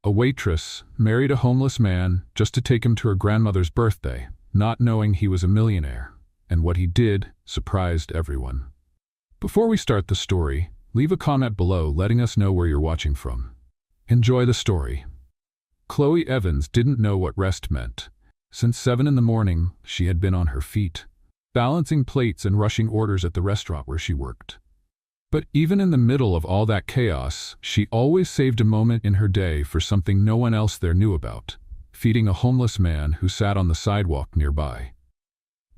A waitress married a homeless man just to take him to her grandmother's birthday, not knowing he was a millionaire, and what he did surprised everyone. Before we start the story, leave a comment below letting us know where you're watching from. Enjoy the story. Chloe Evans didn't know what rest meant. Since 7 in the morning, she had been on her feet, balancing plates and rushing orders at the restaurant where she worked. But even in the middle of all that chaos, she always saved a moment in her day for something no one else there knew about: feeding a homeless man who sat on the sidewalk nearby.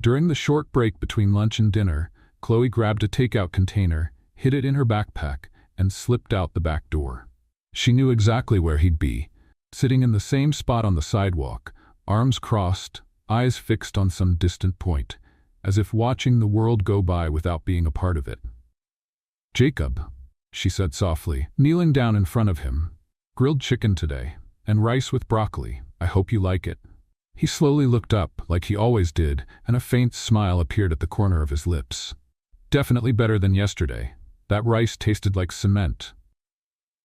During the short break between lunch and dinner, Chloe grabbed a takeout container, hid it in her backpack, and slipped out the back door. She knew exactly where he'd be, sitting in the same spot on the sidewalk, arms crossed, eyes fixed on some distant point, as if watching the world go by without being a part of it. "Jacob," she said softly, kneeling down in front of him. "Grilled chicken today, and rice with broccoli. I hope you like it." He slowly looked up, like he always did, and a faint smile appeared at the corner of his lips. "Definitely better than yesterday. That rice tasted like cement."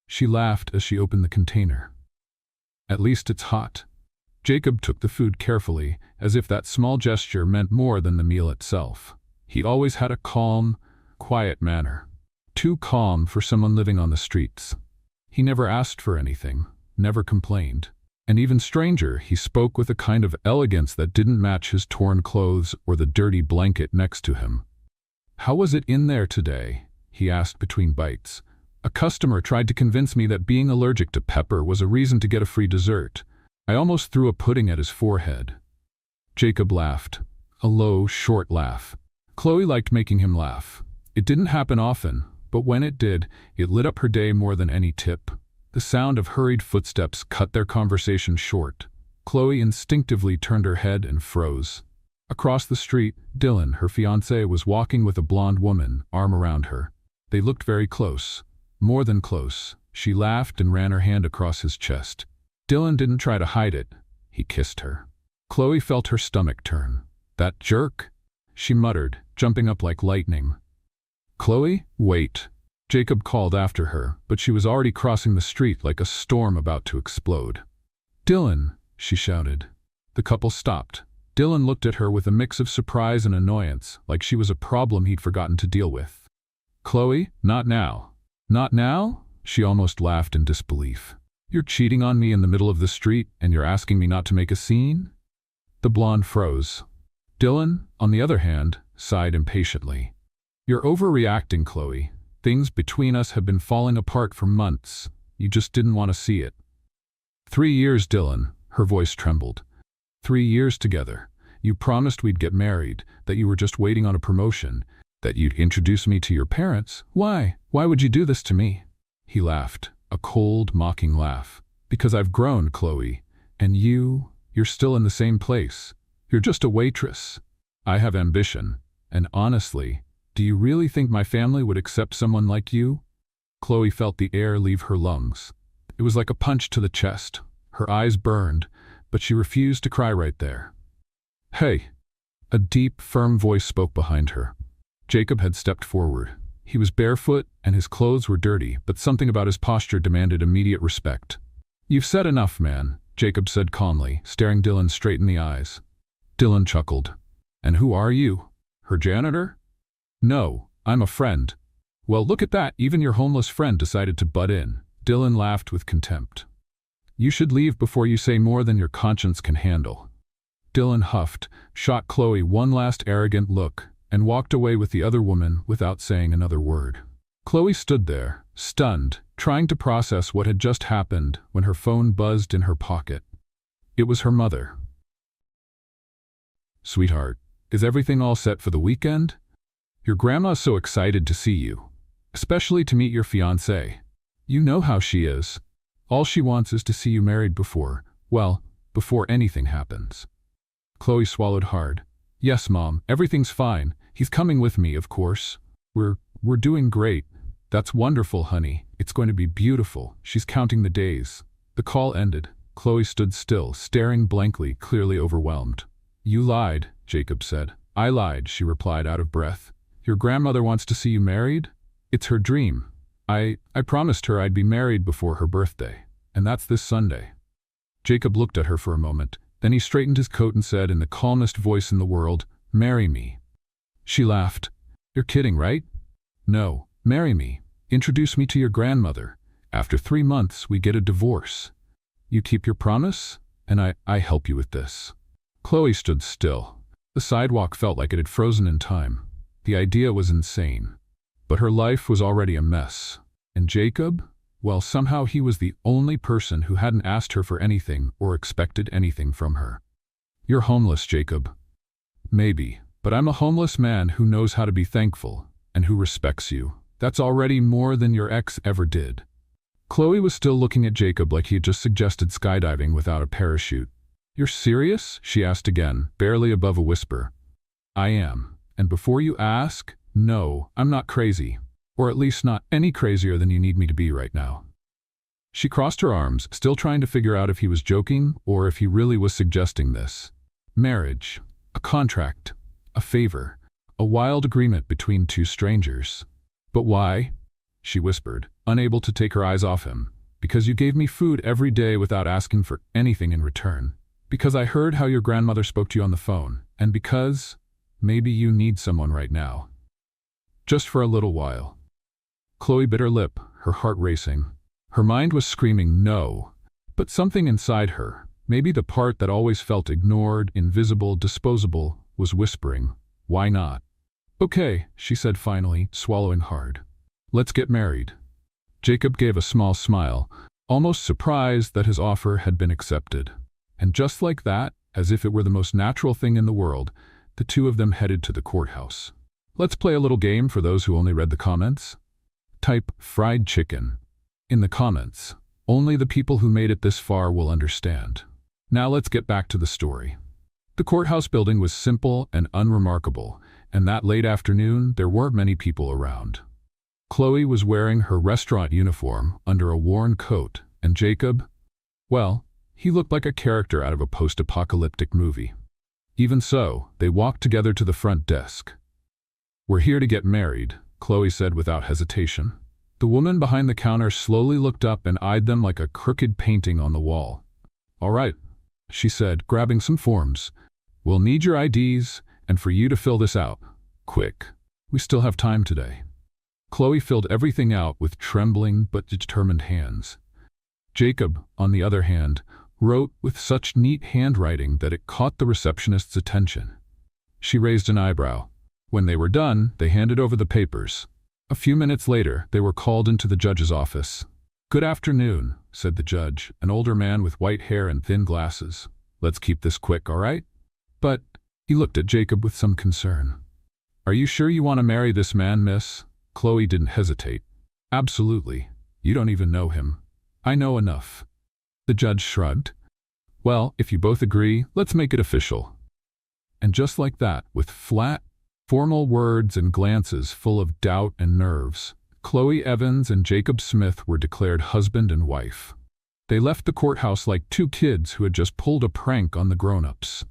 She laughed as she opened the container. "At least it's hot." Jacob took the food carefully, as if that small gesture meant more than the meal itself. He always had a calm, quiet manner. Too calm for someone living on the streets. He never asked for anything, never complained. And even stranger, he spoke with a kind of elegance that didn't match his torn clothes or the dirty blanket next to him. "How was it in there today?" he asked between bites. "A customer tried to convince me that being allergic to pepper was a reason to get a free dessert. I almost threw a pudding at his forehead." Jacob laughed, a low, short laugh. Chloe liked making him laugh. It didn't happen often, but when it did, it lit up her day more than any tip. The sound of hurried footsteps cut their conversation short. Chloe instinctively turned her head and froze. Across the street, Dylan, her fiancé, was walking with a blonde woman, arm around her. They looked very close. More than close. She laughed and ran her hand across his chest. Dylan didn't try to hide it. He kissed her. Chloe felt her stomach turn. "That jerk," she muttered, jumping up like lightning. "Chloe, wait," Jacob called after her, but she was already crossing the street like a storm about to explode. "Dylan," she shouted. The couple stopped. Dylan looked at her with a mix of surprise and annoyance, like she was a problem he'd forgotten to deal with. "Chloe, not now." "Not now?" She almost laughed in disbelief. "You're cheating on me in the middle of the street, and you're asking me not to make a scene?" The blonde froze. Dylan, on the other hand, sighed impatiently. "You're overreacting, Chloe. Things between us have been falling apart for months. You just didn't want to see it." 3 years, Dylan," her voice trembled. 3 years together. You promised we'd get married, that you were just waiting on a promotion, that you'd introduce me to your parents. Why? Why would you do this to me?" He laughed, a cold, mocking laugh. "Because I've grown, Chloe, and you're still in the same place. You're just a waitress. I have ambition, and honestly, do you really think my family would accept someone like you?" Chloe felt the air leave her lungs. It was like a punch to the chest. Her eyes burned, but she refused to cry right there. "Hey!" A deep, firm voice spoke behind her. Jacob had stepped forward. He was barefoot, and his clothes were dirty, but something about his posture demanded immediate respect. "You've said enough, man," Jacob said calmly, staring Dylan straight in the eyes. Dylan chuckled. "And who are you? Her janitor?" "No, I'm a friend." "Well, look at that, even your homeless friend decided to butt in." Dylan laughed with contempt. "You should leave before you say more than your conscience can handle." Dylan huffed, shot Chloe one last arrogant look, and walked away with the other woman without saying another word. Chloe stood there, stunned, trying to process what had just happened when her phone buzzed in her pocket. It was her mother. "Sweetheart, is everything all set for the weekend? Your grandma's so excited to see you, especially to meet your fiancé. You know how she is. All she wants is to see you married before anything happens." Chloe swallowed hard. "Yes, Mom, everything's fine. He's coming with me, of course. We're doing great. That's wonderful, honey. It's going to be beautiful." She's counting the days. The call ended. Chloe stood still, staring blankly, clearly overwhelmed. "You lied," Jacob said. "I lied," she replied, out of breath. "Your grandmother wants to see you married? It's her dream. I promised her I'd be married before her birthday. and that's this Sunday." Jacob looked at her for a moment. Then he straightened his coat and said in the calmest voice in the world, "Marry me." She laughed. "You're kidding, right?" "No, marry me. Introduce me to your grandmother. After 3 months, we get a divorce. You keep your promise, and I help you with this." Chloe stood still. The sidewalk felt like it had frozen in time. The idea was insane. But her life was already a mess. And Jacob? Well, somehow he was the only person who hadn't asked her for anything or expected anything from her. "You're homeless, Jacob." "Maybe, but I'm a homeless man who knows how to be thankful and who respects you. That's already more than your ex ever did." Chloe was still looking at Jacob like he had just suggested skydiving without a parachute. "You're serious?" she asked again, barely above a whisper. "I am. And before you ask, no, I'm not crazy. Or at least not any crazier than you need me to be right now." She crossed her arms, still trying to figure out if he was joking or if he really was suggesting this. Marriage. A contract. A favor. A wild agreement between two strangers. "But why?" she whispered, unable to take her eyes off him. "Because you gave me food every day without asking for anything in return. Because I heard how your grandmother spoke to you on the phone. And because maybe you need someone right now. Just for a little while." Chloe bit her lip, her heart racing. Her mind was screaming no, but something inside her, maybe the part that always felt ignored, invisible, disposable, was whispering, "Why not?" "Okay," she said finally, swallowing hard. "Let's get married." Jacob gave a small smile, almost surprised that his offer had been accepted. And just like that, as if it were the most natural thing in the world, the two of them headed to the courthouse. Let's play a little game for those who only read the comments. Type fried chicken in the comments. Only the people who made it this far will understand. Now let's get back to the story. The courthouse building was simple and unremarkable, and that late afternoon there weren't many people around. Chloe was wearing her restaurant uniform under a worn coat, and Jacob, well, he looked like a character out of a post-apocalyptic movie. Even so, they walked together to the front desk. "We're here to get married," Chloe said without hesitation. The woman behind the counter slowly looked up and eyed them like a crooked painting on the wall. "All right," she said, grabbing some forms. "We'll need your IDs, and for you to fill this out. Quick. We still have time today." Chloe filled everything out with trembling but determined hands. Jacob, on the other hand, wrote with such neat handwriting that it caught the receptionist's attention. She raised an eyebrow. When they were done, they handed over the papers. A few minutes later, they were called into the judge's office. "Good afternoon," said the judge, an older man with white hair and thin glasses. "Let's keep this quick, all right?" "But," he looked at Jacob with some concern. "Are you sure you want to marry this man, miss?" Chloe didn't hesitate. "Absolutely. You don't even know him." "I know enough." The judge shrugged. "Well, if you both agree, let's make it official." And just like that, with flat, formal words and glances full of doubt and nerves, Chloe Evans and Jacob Smith were declared husband and wife. They left the courthouse like two kids who had just pulled a prank on the grown-ups.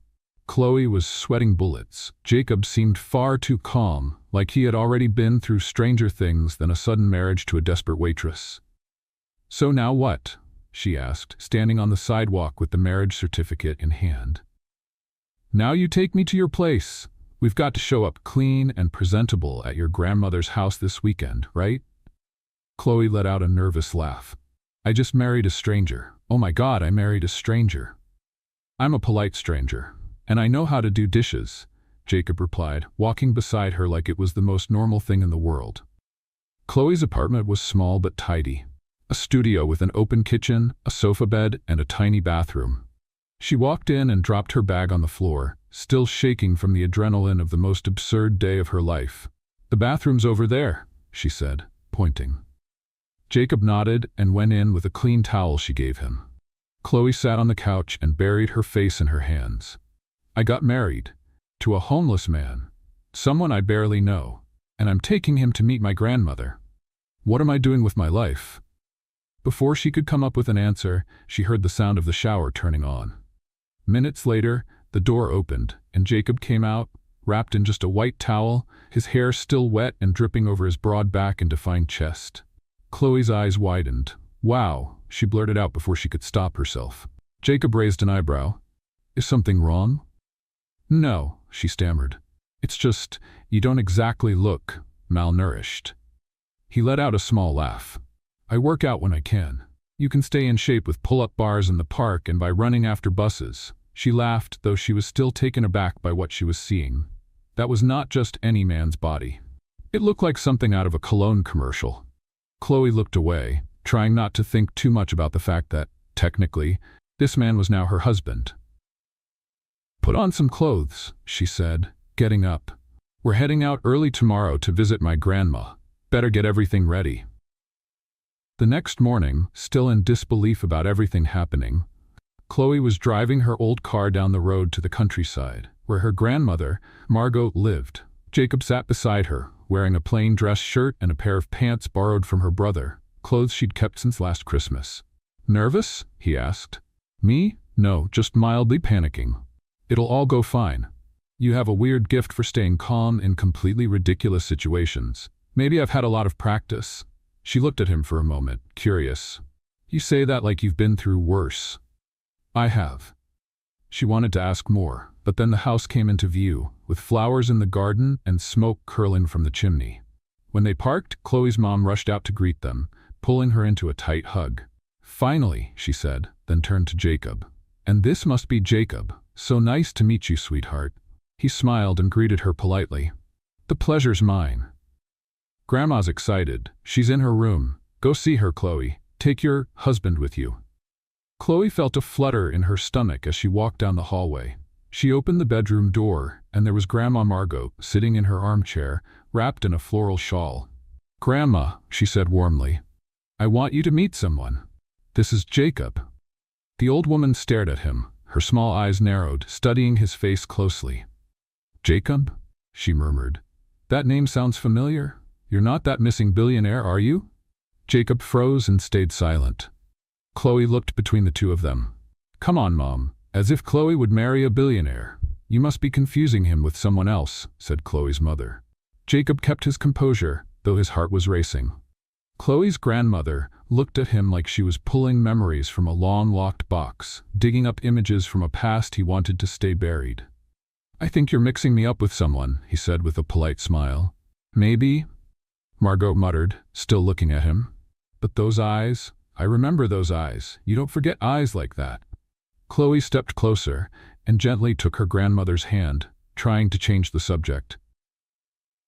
Chloe was sweating bullets. Jacob seemed far too calm, like he had already been through stranger things than a sudden marriage to a desperate waitress. "So now what?" she asked, standing on the sidewalk with the marriage certificate in hand. "Now you take me to your place. We've got to show up clean and presentable at your grandmother's house this weekend, right?" Chloe let out a nervous laugh. "I just married a stranger. Oh my God, I married a stranger." "I'm a polite stranger, and I know how to do dishes," Jacob replied, walking beside her like it was the most normal thing in the world. Chloe's apartment was small but tidy. A studio with an open kitchen, a sofa bed, and a tiny bathroom. She walked in and dropped her bag on the floor, still shaking from the adrenaline of the most absurd day of her life. "The bathroom's over there," she said, pointing. Jacob nodded and went in with a clean towel she gave him. Chloe sat on the couch and buried her face in her hands. "I got married. To a homeless man. Someone I barely know. And I'm taking him to meet my grandmother. What am I doing with my life?" Before she could come up with an answer, she heard the sound of the shower turning on. Minutes later, the door opened, and Jacob came out, wrapped in just a white towel, his hair still wet and dripping over his broad back and defined chest. Chloe's eyes widened. "Wow, she blurted out before she could stop herself. Jacob raised an eyebrow. Is something wrong? No, she stammered. It's just, you don't exactly look malnourished. He let out a small laugh. I work out when I can. You can stay in shape with pull-up bars in the park and by running after buses. She laughed, though she was still taken aback by what she was seeing. That was not just any man's body. It looked like something out of a cologne commercial. Chloe looked away, trying not to think too much about the fact that, technically, this man was now her husband. Put on some clothes, she said, getting up. We're heading out early tomorrow to visit my grandma. Better get everything ready. The next morning, still in disbelief about everything happening, Chloe was driving her old car down the road to the countryside, where her grandmother, Margot, lived. Jacob sat beside her, wearing a plain dress shirt and a pair of pants borrowed from her brother, clothes she'd kept since last Christmas. Nervous? He asked. Me? No, just mildly panicking. It'll all go fine. You have a weird gift for staying calm in completely ridiculous situations. Maybe I've had a lot of practice. She looked at him for a moment, curious. You say that like you've been through worse. I have. She wanted to ask more, but then the house came into view, with flowers in the garden and smoke curling from the chimney. When they parked, Chloe's mom rushed out to greet them, pulling her into a tight hug. Finally, she said, then turned to Jacob. And this must be Jacob. So nice to meet you, sweetheart. He smiled and greeted her politely. The pleasure's mine. Grandma's excited. She's in her room. Go see her, Chloe. Take your husband with you. Chloe felt a flutter in her stomach as she walked down the hallway. She opened the bedroom door, and there was Grandma Margot sitting in her armchair, wrapped in a floral shawl. Grandma, she said warmly, I want you to meet someone. This is Jacob. The old woman stared at him, her small eyes narrowed, studying his face closely. Jacob? She murmured. That name sounds familiar. You're not that missing billionaire, are you? Jacob froze and stayed silent. Chloe looked between the two of them. Come on, Mom. As if Chloe would marry a billionaire. You must be confusing him with someone else, said Chloe's mother. Jacob kept his composure, though his heart was racing. Chloe's grandmother looked at him like she was pulling memories from a long-locked box, digging up images from a past he wanted to stay buried. I think you're mixing me up with someone, he said with a polite smile. Maybe, Margot muttered, still looking at him. But those eyes, I remember those eyes. You don't forget eyes like that. Chloe stepped closer and gently took her grandmother's hand, trying to change the subject.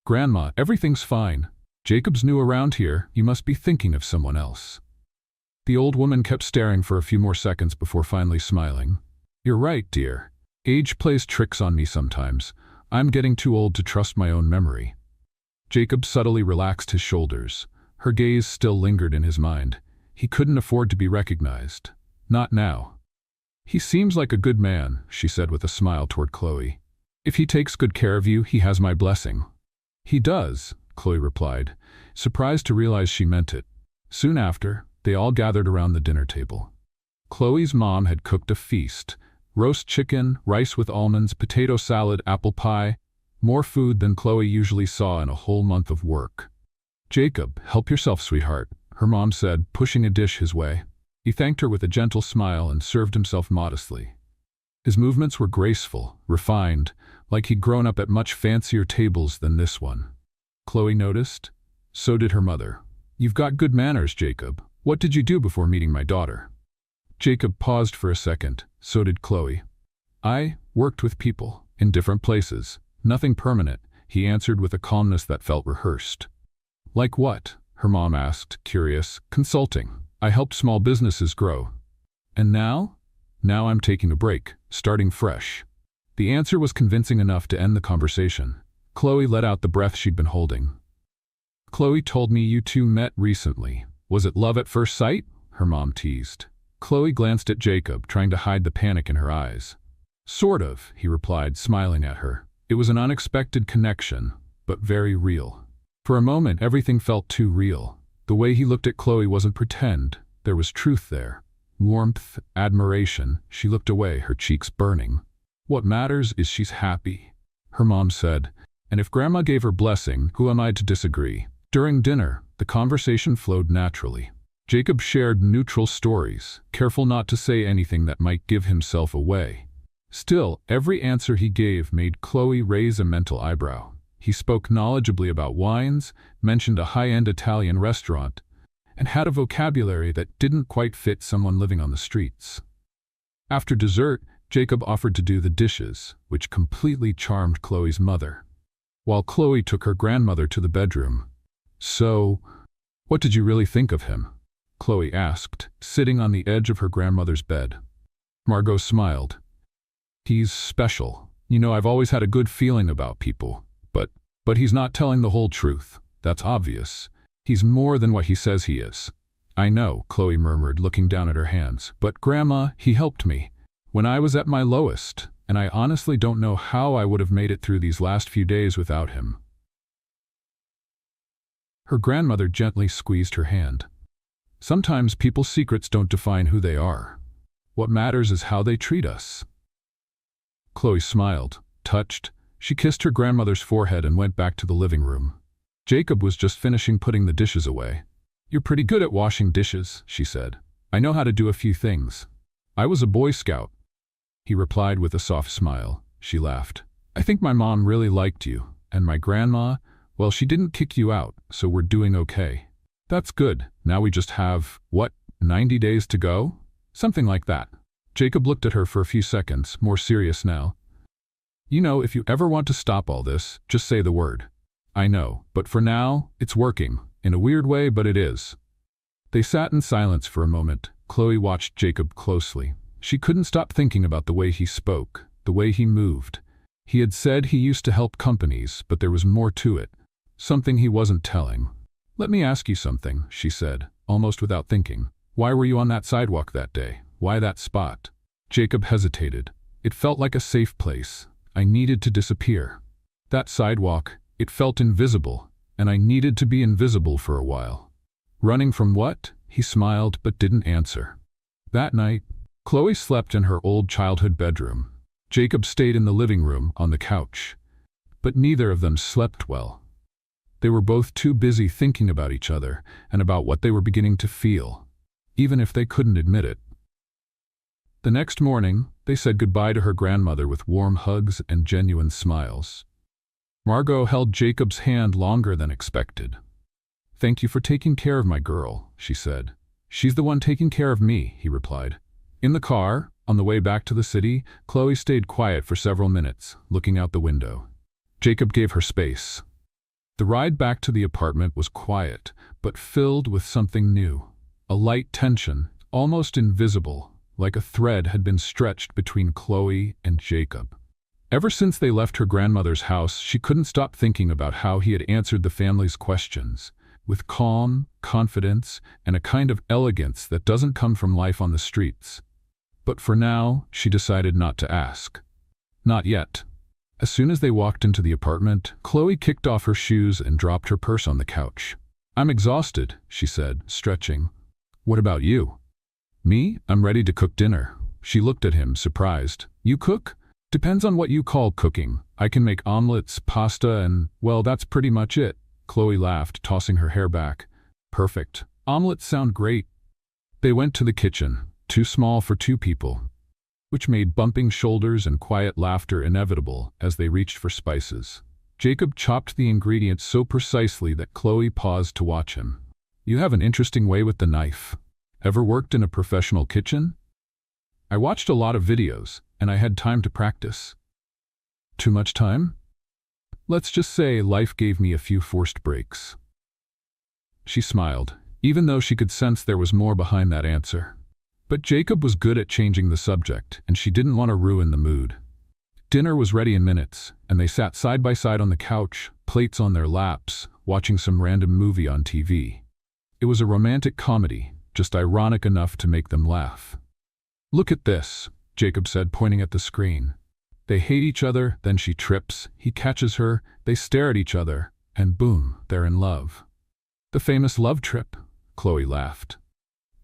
Grandma, everything's fine. Jacob's new around here. You must be thinking of someone else. The old woman kept staring for a few more seconds before finally smiling. You're right, dear. Age plays tricks on me sometimes. I'm getting too old to trust my own memory. Jacob subtly relaxed his shoulders. Her gaze still lingered in his mind. He couldn't afford to be recognized. Not now. He seems like a good man, she said with a smile toward Chloe. If he takes good care of you, he has my blessing. He does, Chloe replied, surprised to realize she meant it. Soon after, they all gathered around the dinner table. Chloe's mom had cooked a feast. Roast chicken, rice with almonds, potato salad, apple pie. More food than Chloe usually saw in a whole month of work. Jacob, help yourself, sweetheart, her mom said, pushing a dish his way. He thanked her with a gentle smile and served himself modestly. His movements were graceful, refined, like he'd grown up at much fancier tables than this one. Chloe noticed. So did her mother. You've got good manners, Jacob. What did you do before meeting my daughter? Jacob paused for a second. So did Chloe. I worked with people, in different places. Nothing permanent, he answered with a calmness that felt rehearsed. Like what? Her mom asked, curious. Consulting. I helped small businesses grow. And now? Now I'm taking a break, starting fresh. The answer was convincing enough to end the conversation. Chloe let out the breath she'd been holding. Chloe told me you two met recently. Was it love at first sight? Her mom teased. Chloe glanced at Jacob, trying to hide the panic in her eyes. Sort of, he replied, smiling at her. It was an unexpected connection, but very real. For a moment, everything felt too real. The way he looked at Chloe wasn't pretend. There was truth there. Warmth, admiration. She looked away, her cheeks burning. What matters is she's happy, her mom said. And if Grandma gave her blessing, who am I to disagree? During dinner, the conversation flowed naturally. Jacob shared neutral stories, careful not to say anything that might give himself away. Still, every answer he gave made Chloe raise a mental eyebrow. He spoke knowledgeably about wines, mentioned a high-end Italian restaurant, and had a vocabulary that didn't quite fit someone living on the streets. After dessert, Jacob offered to do the dishes, which completely charmed Chloe's mother, while Chloe took her grandmother to the bedroom. "So, what did you really think of him?" Chloe asked, sitting on the edge of her grandmother's bed. Margot smiled. "He's special. You know, I've always had a good feeling about people. But he's not telling the whole truth. That's obvious. He's more than what he says he is." "I know," Chloe murmured, looking down at her hands. "But Grandma, he helped me when I was at my lowest, and I honestly don't know how I would have made it through these last few days without him." Her grandmother gently squeezed her hand. "Sometimes people's secrets don't define who they are. What matters is how they treat us." Chloe smiled, touched. She kissed her grandmother's forehead and went back to the living room. Jacob was just finishing putting the dishes away. "You're pretty good at washing dishes," she said. "I know how to do a few things. I was a Boy Scout." He replied with a soft smile. She laughed. "I think my mom really liked you, and my grandma, well, she didn't kick you out, so we're doing okay." "That's good. Now we just have, 90 days to go?" "Something like that." Jacob looked at her for a few seconds, more serious now. "You know, if you ever want to stop all this, just say the word." "I know, but for now, it's working. In a weird way, but it is." They sat in silence for a moment. Chloe watched Jacob closely. She couldn't stop thinking about the way he spoke, the way he moved. He had said he used to help companies, but there was more to it. Something he wasn't telling. "Let me ask you something," she said, almost without thinking. "Why were you on that sidewalk that day? Why that spot?" Jacob hesitated. "It felt like a safe place. I needed to disappear. That sidewalk, it felt invisible, and I needed to be invisible for a while." "Running from what?" He smiled but didn't answer. That night, Chloe slept in her old childhood bedroom. Jacob stayed in the living room, on the couch. But neither of them slept well. They were both too busy thinking about each other and about what they were beginning to feel, even if they couldn't admit it. The next morning, they said goodbye to her grandmother with warm hugs and genuine smiles. Margot held Jacob's hand longer than expected. "Thank you for taking care of my girl," she said. "She's the one taking care of me," he replied. In the car, on the way back to the city, Chloe stayed quiet for several minutes, looking out the window. Jacob gave her space. The ride back to the apartment was quiet, but filled with something new. A light tension, almost invisible, like a thread had been stretched between Chloe and Jacob. Ever since they left her grandmother's house, she couldn't stop thinking about how he had answered the family's questions, with calm, confidence, and a kind of elegance that doesn't come from life on the streets. But for now, she decided not to ask. Not yet. As soon as they walked into the apartment, Chloe kicked off her shoes and dropped her purse on the couch. "I'm exhausted," she said, stretching. "What about you?" "Me? I'm ready to cook dinner." She looked at him, surprised. "You cook?" "Depends on what you call cooking. I can make omelets, pasta, and, well, that's pretty much it." Chloe laughed, tossing her hair back. "Perfect. Omelets sound great." They went to the kitchen, too small for two people, which made bumping shoulders and quiet laughter inevitable as they reached for spices. Jacob chopped the ingredients so precisely that Chloe paused to watch him. "You have an interesting way with the knife. Ever worked in a professional kitchen?" "I watched a lot of videos, and I had time to practice." "Too much time?" "Let's just say life gave me a few forced breaks." She smiled, even though she could sense there was more behind that answer. But Jacob was good at changing the subject, and she didn't want to ruin the mood. Dinner was ready in minutes, and they sat side by side on the couch, plates on their laps, watching some random movie on TV. It was a romantic comedy, just ironic enough to make them laugh. "Look at this," Jacob said, pointing at the screen. They hate each other, then she trips, he catches her, they stare at each other, and boom, they're in love. "The famous love trip," Chloe laughed.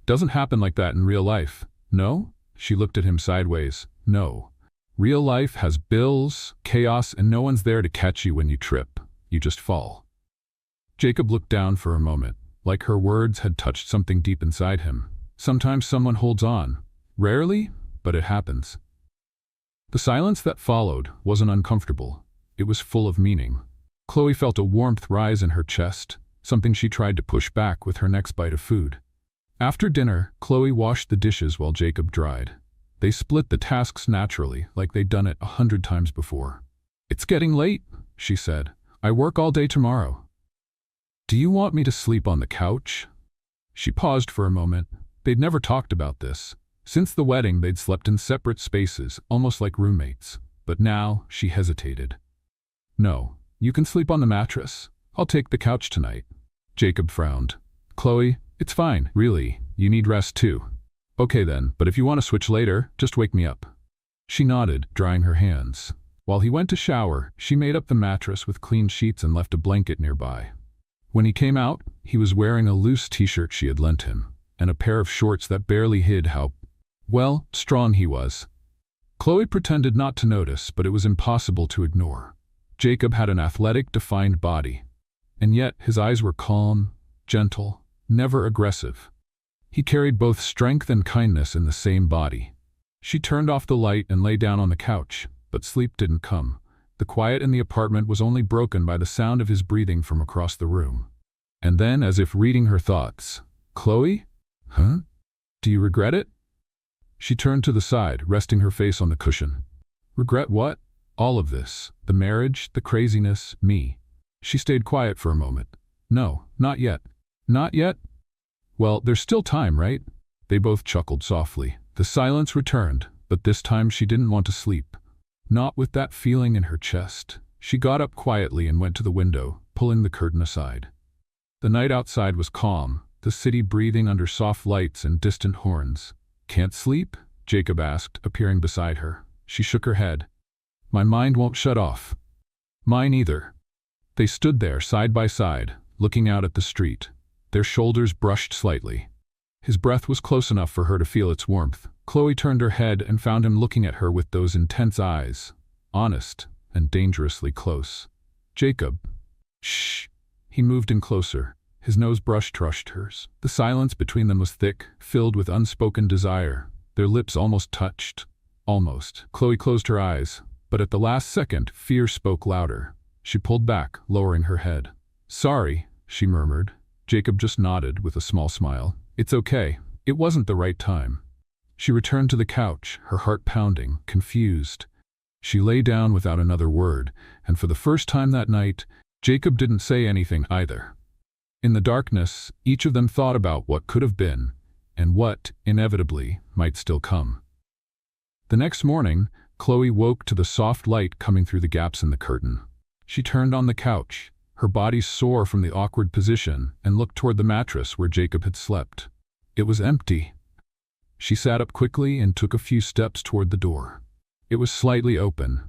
"Doesn't happen like that in real life." "No?" She looked at him sideways. "No. Real life has bills, chaos, and no one's there to catch you when you trip. You just fall." Jacob looked down for a moment. like her words had touched something deep inside him. Sometimes someone holds on. Rarely, but it happens. The silence that followed wasn't uncomfortable. It was full of meaning. Chloe felt a warmth rise in her chest, something she tried to push back with her next bite of food. After dinner, Chloe washed the dishes while Jacob dried. They split the tasks naturally, like they'd done it 100 times before. "It's getting late," she said. "I work all day tomorrow. Do you want me to sleep on the couch?" She paused for a moment. They'd never talked about this. Since the wedding, they'd slept in separate spaces, almost like roommates. But now, she hesitated. "No, you can sleep on the mattress. I'll take the couch tonight." Jacob frowned. "Chloe, it's fine, really. You need rest too." "Okay then, but if you want to switch later, just wake me up." She nodded, drying her hands. While he went to shower, she made up the mattress with clean sheets and left a blanket nearby. When he came out, he was wearing a loose t-shirt she had lent him, and a pair of shorts that barely hid how, well, strong he was. Chloe pretended not to notice, but it was impossible to ignore. Jacob had an athletic, defined body, and yet his eyes were calm, gentle, never aggressive. He carried both strength and kindness in the same body. She turned off the light and lay down on the couch, but sleep didn't come. The quiet in the apartment was only broken by the sound of his breathing from across the room. And then, as if reading her thoughts, "Chloe? Huh? Do you regret it?" She turned to the side, resting her face on the cushion. "Regret what?" "All of this. The marriage, the craziness, me." She stayed quiet for a moment. "No, not yet." "Not yet?" "Well, there's still time, right?" They both chuckled softly. The silence returned, but this time she didn't want to sleep. Not with that feeling in her chest. She got up quietly and went to the window, pulling the curtain aside. The night outside was calm, the city breathing under soft lights and distant horns. "Can't sleep?" Jacob asked, appearing beside her. She shook her head. "My mind won't shut off." "Mine either." They stood there, side by side, looking out at the street. Their shoulders brushed slightly. His breath was close enough for her to feel its warmth. Chloe turned her head and found him looking at her with those intense eyes, honest and dangerously close. "Jacob." "Shh." He moved in closer. His nose brushed hers. The silence between them was thick, filled with unspoken desire. Their lips almost touched. Almost. Chloe closed her eyes, but at the last second, fear spoke louder. She pulled back, lowering her head. "Sorry," she murmured. Jacob just nodded with a small smile. "It's okay. It wasn't the right time." She returned to the couch, her heart pounding, confused. She lay down without another word, and for the first time that night, Jacob didn't say anything either. In the darkness, each of them thought about what could have been, and what, inevitably, might still come. The next morning, Chloe woke to the soft light coming through the gaps in the curtain. She turned on the couch, her body sore from the awkward position, and looked toward the mattress where Jacob had slept. It was empty. She sat up quickly and took a few steps toward the door. It was slightly open.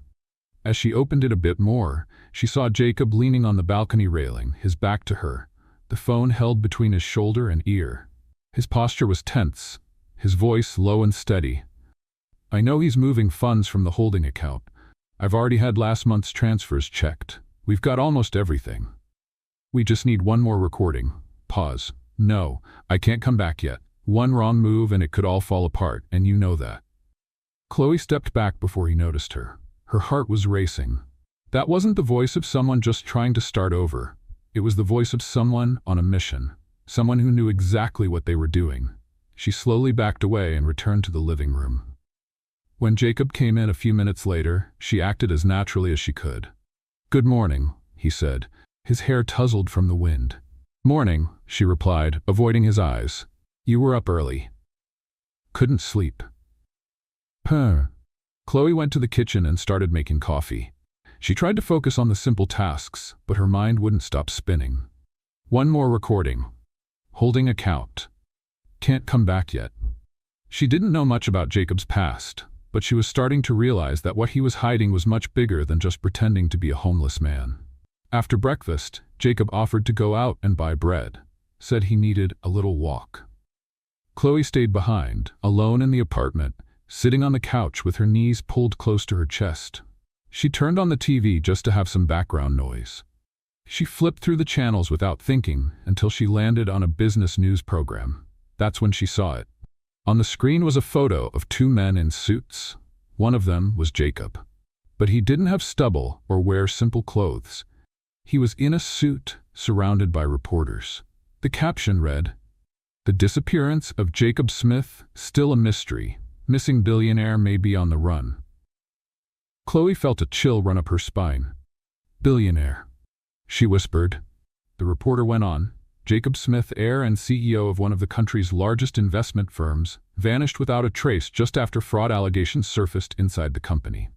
As she opened it a bit more, she saw Jacob leaning on the balcony railing, his back to her, the phone held between his shoulder and ear. His posture was tense, his voice low and steady. "I know he's moving funds from the holding account. I've already had last month's transfers checked. We've got almost everything. We just need one more recording." Pause. "No, I can't come back yet. One wrong move and it could all fall apart, and you know that." Chloe stepped back before he noticed her. Her heart was racing. That wasn't the voice of someone just trying to start over. It was the voice of someone on a mission, someone who knew exactly what they were doing. She slowly backed away and returned to the living room. When Jacob came in a few minutes later, she acted as naturally as she could. "Good morning," he said. His hair tousled from the wind. "Morning," she replied, avoiding his eyes. "You were up early." "Couldn't sleep." "Huh." Chloe went to the kitchen and started making coffee. She tried to focus on the simple tasks, but her mind wouldn't stop spinning. One more recording. Holding account. Can't come back yet. She didn't know much about Jacob's past, but she was starting to realize that what he was hiding was much bigger than just pretending to be a homeless man. After breakfast, Jacob offered to go out and buy bread, said he needed a little walk. Chloe stayed behind, alone in the apartment, sitting on the couch with her knees pulled close to her chest. She turned on the TV just to have some background noise. She flipped through the channels without thinking until she landed on a business news program. That's when she saw it. On the screen was a photo of two men in suits. One of them was Jacob. But he didn't have stubble or wear simple clothes. He was in a suit, surrounded by reporters. The caption read, "The disappearance of Jacob Smith, still a mystery. Missing billionaire may be on the run." Chloe felt a chill run up her spine. "Billionaire," she whispered. The reporter went on. "Jacob Smith, heir and CEO of one of the country's largest investment firms, vanished without a trace just after fraud allegations surfaced inside the company.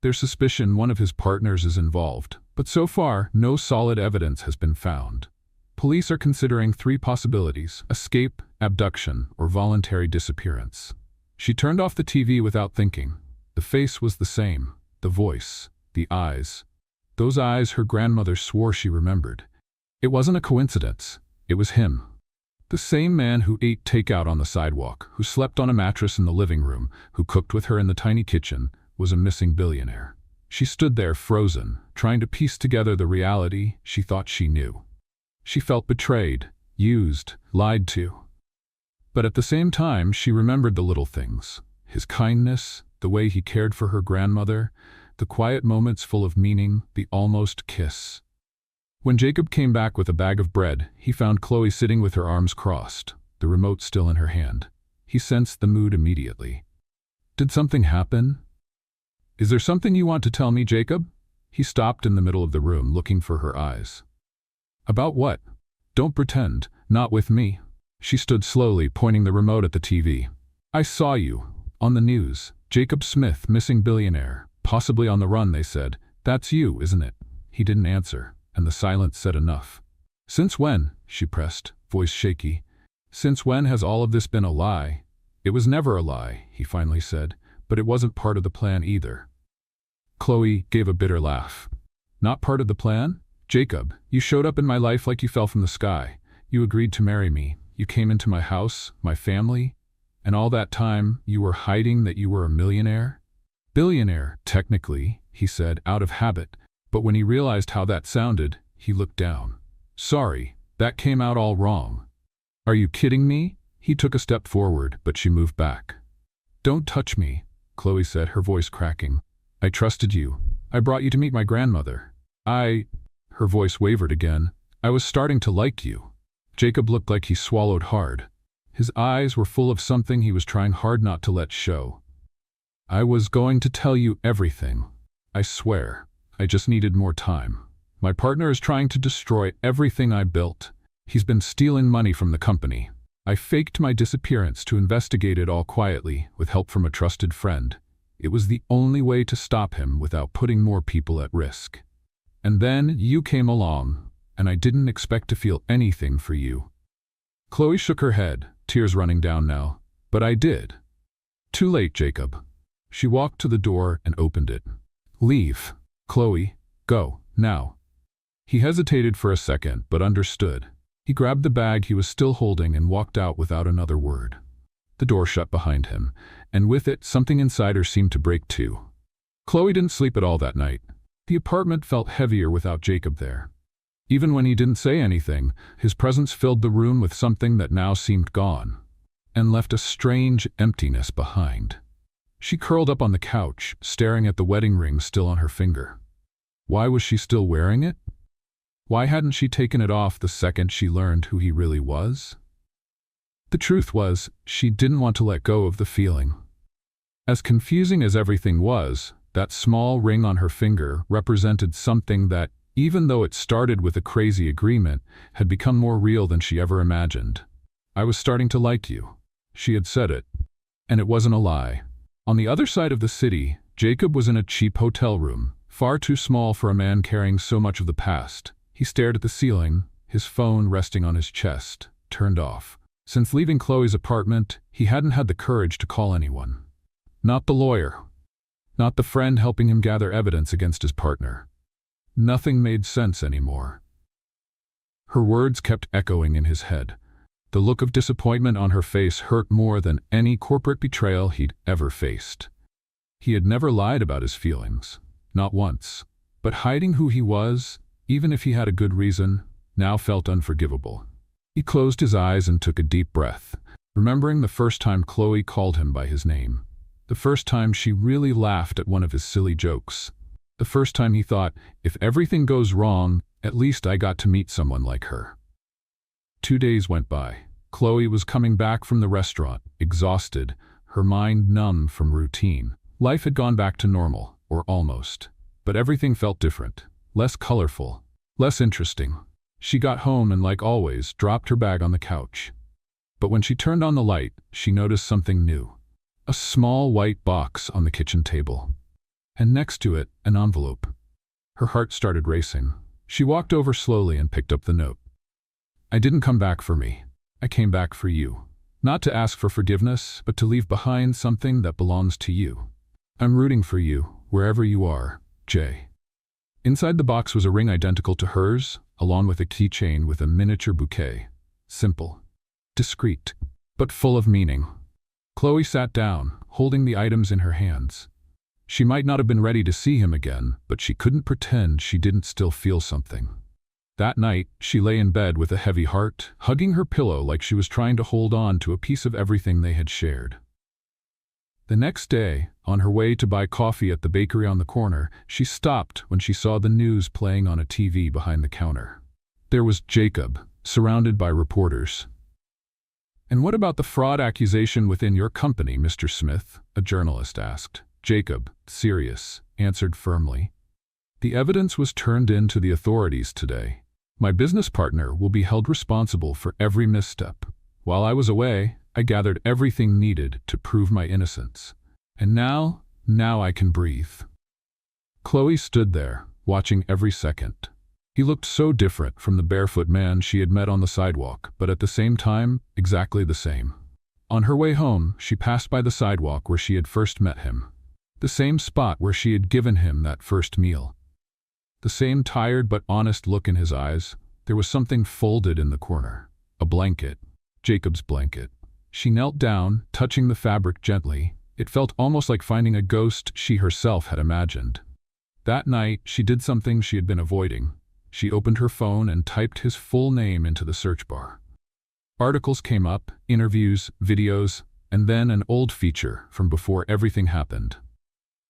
There's suspicion one of his partners is involved, but so far, no solid evidence has been found. Police are considering 3 possibilities: escape, abduction, or voluntary disappearance." She turned off the TV without thinking. The face was the same, the voice, the eyes. Those eyes her grandmother swore she remembered. It wasn't a coincidence. It was him. The same man who ate takeout on the sidewalk, who slept on a mattress in the living room, who cooked with her in the tiny kitchen, was a missing billionaire. She stood there frozen, trying to piece together the reality she thought she knew. She felt betrayed, used, lied to. But at the same time, she remembered the little things. His kindness, the way he cared for her grandmother, the quiet moments full of meaning, the almost kiss. When Jacob came back with a bag of bread, he found Chloe sitting with her arms crossed, the remote still in her hand. He sensed the mood immediately. "Did something happen? Is there something you want to tell me, Jacob?" He stopped in the middle of the room, looking for her eyes. "About what? Don't pretend, not with me." She stood slowly, pointing the remote at the TV. "I saw you. On the news. Jacob Smith, missing billionaire. Possibly on the run, they said. That's you, isn't it?" He didn't answer, and the silence said enough. "Since when?" she pressed, voice shaky. "Since when has all of this been a lie?" "It was never a lie," he finally said, "but it wasn't part of the plan either." Chloe gave a bitter laugh. "Not part of the plan? Jacob, you showed up in my life like you fell from the sky. You agreed to marry me. You came into my house, my family, and all that time you were hiding that you were a millionaire?" "Billionaire, technically," he said, out of habit, but when he realized how that sounded, he looked down. "Sorry, that came out all wrong." "Are you kidding me?" He took a step forward, but she moved back. "Don't touch me," Chloe said, her voice cracking. "I trusted you. I brought you to meet my grandmother. Her voice wavered again. "I was starting to like you." Jacob looked like he swallowed hard. His eyes were full of something he was trying hard not to let show. "I was going to tell you everything. I swear. I just needed more time. My partner is trying to destroy everything I built. He's been stealing money from the company. I faked my disappearance to investigate it all quietly, with help from a trusted friend. It was the only way to stop him without putting more people at risk. And then you came along, and I didn't expect to feel anything for you." Chloe shook her head, tears running down now. "But I did." "Too late, Jacob." She walked to the door and opened it. "Leave. Chloe, go, now." He hesitated for a second, but understood. He grabbed the bag he was still holding and walked out without another word. The door shut behind him, and with it, something inside her seemed to break too. Chloe didn't sleep at all that night. The apartment felt heavier without Jacob there. Even when he didn't say anything, his presence filled the room with something that now seemed gone, and left a strange emptiness behind. She curled up on the couch, staring at the wedding ring still on her finger. Why was she still wearing it? Why hadn't she taken it off the second she learned who he really was? The truth was, she didn't want to let go of the feeling. As confusing as everything was, that small ring on her finger represented something that, even though it started with a crazy agreement, had become more real than she ever imagined. "I was starting to like you." She had said it, and it wasn't a lie. On the other side of the city, Jacob was in a cheap hotel room, far too small for a man carrying so much of the past. He stared at the ceiling, his phone resting on his chest, turned off. Since leaving Chloe's apartment, he hadn't had the courage to call anyone. Not the lawyer. Not the friend helping him gather evidence against his partner. Nothing made sense anymore. Her words kept echoing in his head. The look of disappointment on her face hurt more than any corporate betrayal he'd ever faced. He had never lied about his feelings, not once. But hiding who he was, even if he had a good reason, now felt unforgivable. He closed his eyes and took a deep breath, remembering the first time Chloe called him by his name. The first time she really laughed at one of his silly jokes. The first time he thought, if everything goes wrong, at least I got to meet someone like her. 2 days went by. Chloe was coming back from the restaurant, exhausted, her mind numb from routine. Life had gone back to normal, or almost. But everything felt different, less colorful, less interesting. She got home and, like always, dropped her bag on the couch. But when she turned on the light, she noticed something new. A small white box on the kitchen table. And next to it, an envelope. Her heart started racing. She walked over slowly and picked up the note. I didn't come back for me. I came back for you. Not to ask for forgiveness, but to leave behind something that belongs to you. I'm rooting for you, wherever you are, Jay. Inside the box was a ring identical to hers, along with a keychain with a miniature bouquet. Simple, discreet, but full of meaning. Chloe sat down, holding the items in her hands. She might not have been ready to see him again, but she couldn't pretend she didn't still feel something. That night, she lay in bed with a heavy heart, hugging her pillow like she was trying to hold on to a piece of everything they had shared. The next day, on her way to buy coffee at the bakery on the corner, she stopped when she saw the news playing on a TV behind the counter. There was Jacob, surrounded by reporters. And what about the fraud accusation within your company, Mr. Smith? A journalist asked. Jacob, serious, answered firmly. The evidence was turned in to the authorities today. My business partner will be held responsible for every misstep. While I was away, I gathered everything needed to prove my innocence. And now I can breathe. Chloe stood there, watching every second. He looked so different from the barefoot man she had met on the sidewalk, but at the same time, exactly the same. On her way home, she passed by the sidewalk where she had first met him. The same spot where she had given him that first meal. The same tired but honest look in his eyes. There was something folded in the corner. A blanket. Jacob's blanket. She knelt down, touching the fabric gently. It felt almost like finding a ghost she herself had imagined. That night, she did something she had been avoiding. She opened her phone and typed his full name into the search bar. Articles came up, interviews, videos, and then an old feature from before everything happened.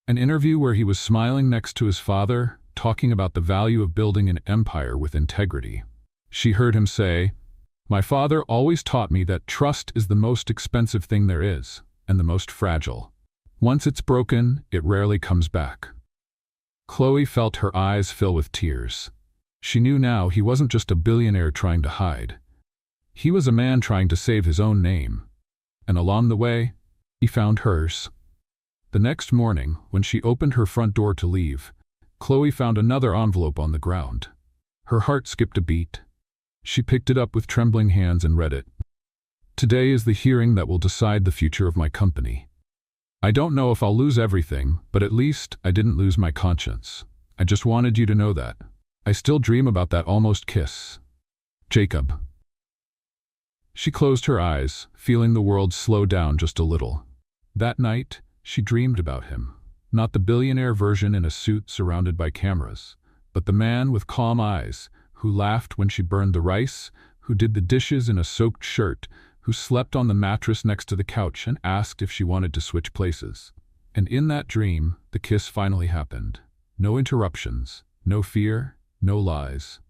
An interview where he was smiling next to his father, talking about the value of building an empire with integrity. She heard him say, "My father always taught me that trust is the most expensive thing there is, and the most fragile. Once it's broken, it rarely comes back." Chloe felt her eyes fill with tears. She knew now he wasn't just a billionaire trying to hide. He was a man trying to save his own name. And along the way, he found hers. The next morning, when she opened her front door to leave, Chloe found another envelope on the ground. Her heart skipped a beat. She picked it up with trembling hands and read it. Today is the hearing that will decide the future of my company. I don't know if I'll lose everything, but at least I didn't lose my conscience. I just wanted you to know that. I still dream about that almost kiss. Jacob. She closed her eyes, feeling the world slow down just a little. That night, she dreamed about him. Not the billionaire version in a suit surrounded by cameras, but the man with calm eyes, who laughed when she burned the rice, who did the dishes in a soaked shirt, who slept on the mattress next to the couch and asked if she wanted to switch places. And in that dream, the kiss finally happened. No interruptions, no fear, no lies.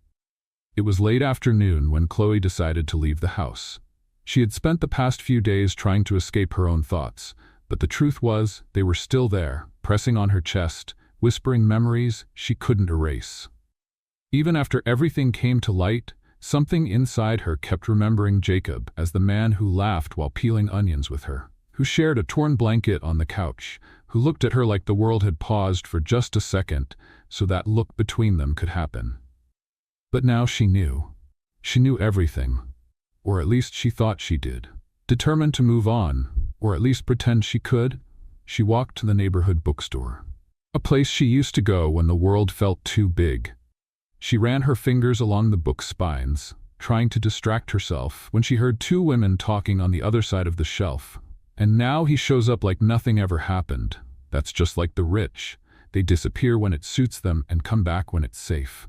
It was late afternoon when Chloe decided to leave the house. She had spent the past few days trying to escape her own thoughts, but the truth was, they were still there, pressing on her chest, whispering memories she couldn't erase. Even after everything came to light, something inside her kept remembering Jacob as the man who laughed while peeling onions with her, who shared a torn blanket on the couch, who looked at her like the world had paused for just a second so that look between them could happen. But now she knew. She knew everything, or at least she thought she did. Determined to move on, or at least pretend she could, she walked to the neighborhood bookstore, a place she used to go when the world felt too big. She ran her fingers along the book spines, trying to distract herself when she heard two women talking on the other side of the shelf. And now he shows up like nothing ever happened. That's just like the rich. They disappear when it suits them and come back when it's safe.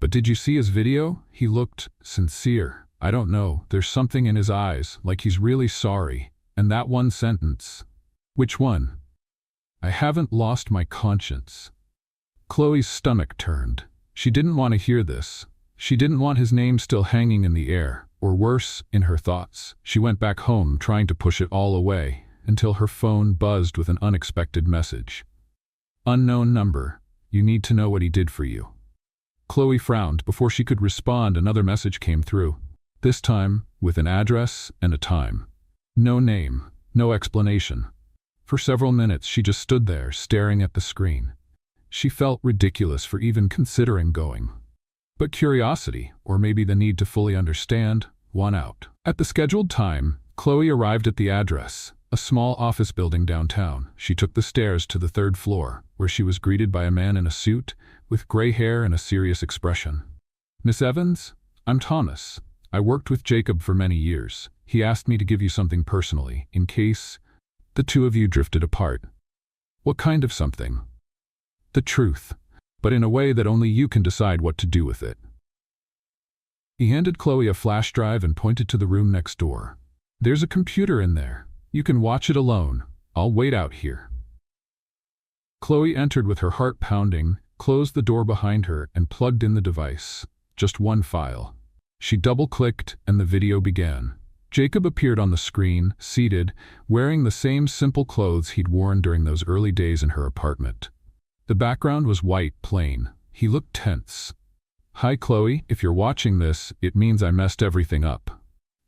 But did you see his video? He looked sincere. I don't know, there's something in his eyes, like he's really sorry. And that one sentence. Which one? I haven't lost my conscience. Chloe's stomach turned. She didn't want to hear this. She didn't want his name still hanging in the air, or worse, in her thoughts. She went back home trying to push it all away, until her phone buzzed with an unexpected message. Unknown number. You need to know what he did for you. Chloe frowned. Before she could respond, another message came through. This time, with an address and a time. No name, no explanation. For several minutes she just stood there, staring at the screen. She felt ridiculous for even considering going. But curiosity, or maybe the need to fully understand, won out. At the scheduled time, Chloe arrived at the address, a small office building downtown. She took the stairs to the 3rd floor, where she was greeted by a man in a suit, with gray hair and a serious expression. Miss Evans, I'm Thomas. I worked with Jacob for many years. He asked me to give you something personally, in case the two of you drifted apart. What kind of something? The truth, but in a way that only you can decide what to do with it. He handed Chloe a flash drive and pointed to the room next door. There's a computer in there. You can watch it alone. I'll wait out here. Chloe entered with her heart pounding, closed the door behind her, and plugged in the device. Just one file. She double-clicked, and the video began. Jacob appeared on the screen, seated, wearing the same simple clothes he'd worn during those early days in her apartment. The background was white, plain. He looked tense. Hi, Chloe. If you're watching this, it means I messed everything up.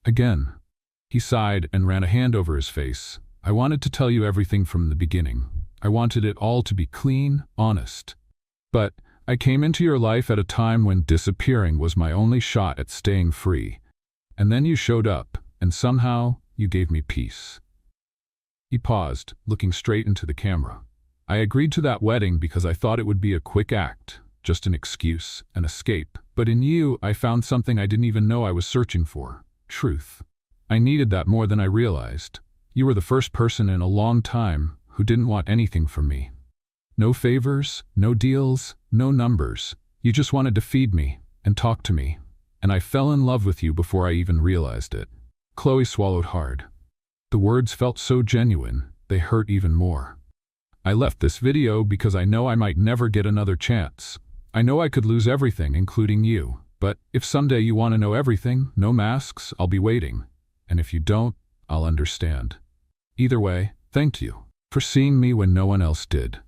Again. He sighed and ran a hand over his face. I wanted to tell you everything from the beginning. I wanted it all to be clean, honest. But I came into your life at a time when disappearing was my only shot at staying free. And then you showed up, and somehow you gave me peace. He paused, looking straight into the camera. I agreed to that wedding because I thought it would be a quick act, just an excuse, an escape. But in you, I found something I didn't even know I was searching for. Truth. I needed that more than I realized. You were the first person in a long time who didn't want anything from me. No favors, no deals, no numbers. You just wanted to feed me and talk to me. And I fell in love with you before I even realized it. Chloe swallowed hard. The words felt so genuine, they hurt even more. I left this video because I know I might never get another chance. I know I could lose everything, including you. But if someday you want to know everything, no masks, I'll be waiting. And if you don't, I'll understand. Either way, thank you for seeing me when no one else did.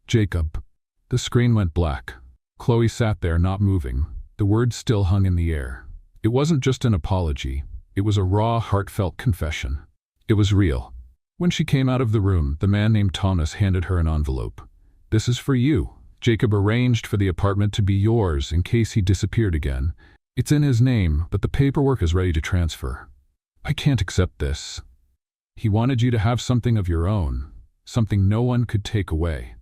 Jacob. The screen went black. Chloe sat there not moving. The words still hung in the air. It wasn't just an apology. It was a raw, heartfelt confession. It was real. When she came out of the room, the man named Thomas handed her an envelope. This is for you. Jacob arranged for the apartment to be yours in case he disappeared again. It's in his name, but the paperwork is ready to transfer. I can't accept this. He wanted you to have something of your own, something no one could take away.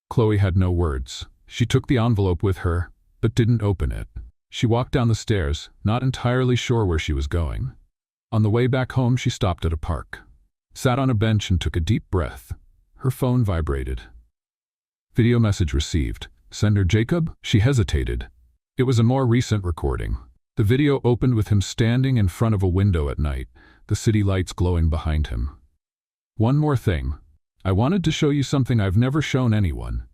Chloe had no words. She took the envelope with her, but didn't open it. She walked down the stairs, not entirely sure where she was going. On the way back home, she stopped at a park, sat on a bench and took a deep breath. Her phone vibrated. Video message received. Sender Jacob? She hesitated. It was a more recent recording. The video opened with him standing in front of a window at night, the city lights glowing behind him. One more thing. I wanted to show you something I've never shown anyone.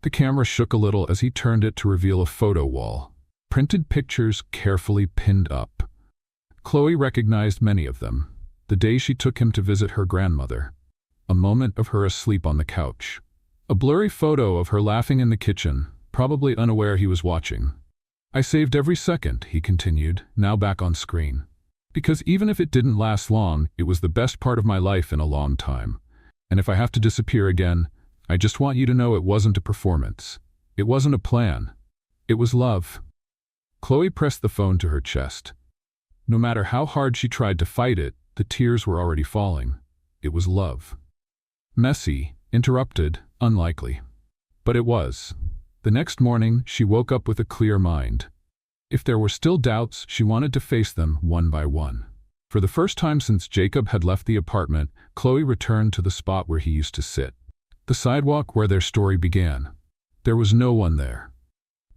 The camera shook a little as he turned it to reveal a photo wall. Printed pictures carefully pinned up. Chloe recognized many of them. The day she took him to visit her grandmother. A moment of her asleep on the couch. A blurry photo of her laughing in the kitchen, probably unaware he was watching. I saved every second, he continued, now back on screen. Because even if it didn't last long, it was the best part of my life in a long time. And if I have to disappear again, I just want you to know it wasn't a performance. It wasn't a plan. It was love. Chloe pressed the phone to her chest. No matter how hard she tried to fight it, the tears were already falling. It was love. Messy, interrupted, unlikely. But it was. The next morning, she woke up with a clear mind. If there were still doubts, she wanted to face them one by one. For the first time since Jacob had left the apartment, Chloe returned to the spot where he used to sit. The sidewalk where their story began. There was no one there.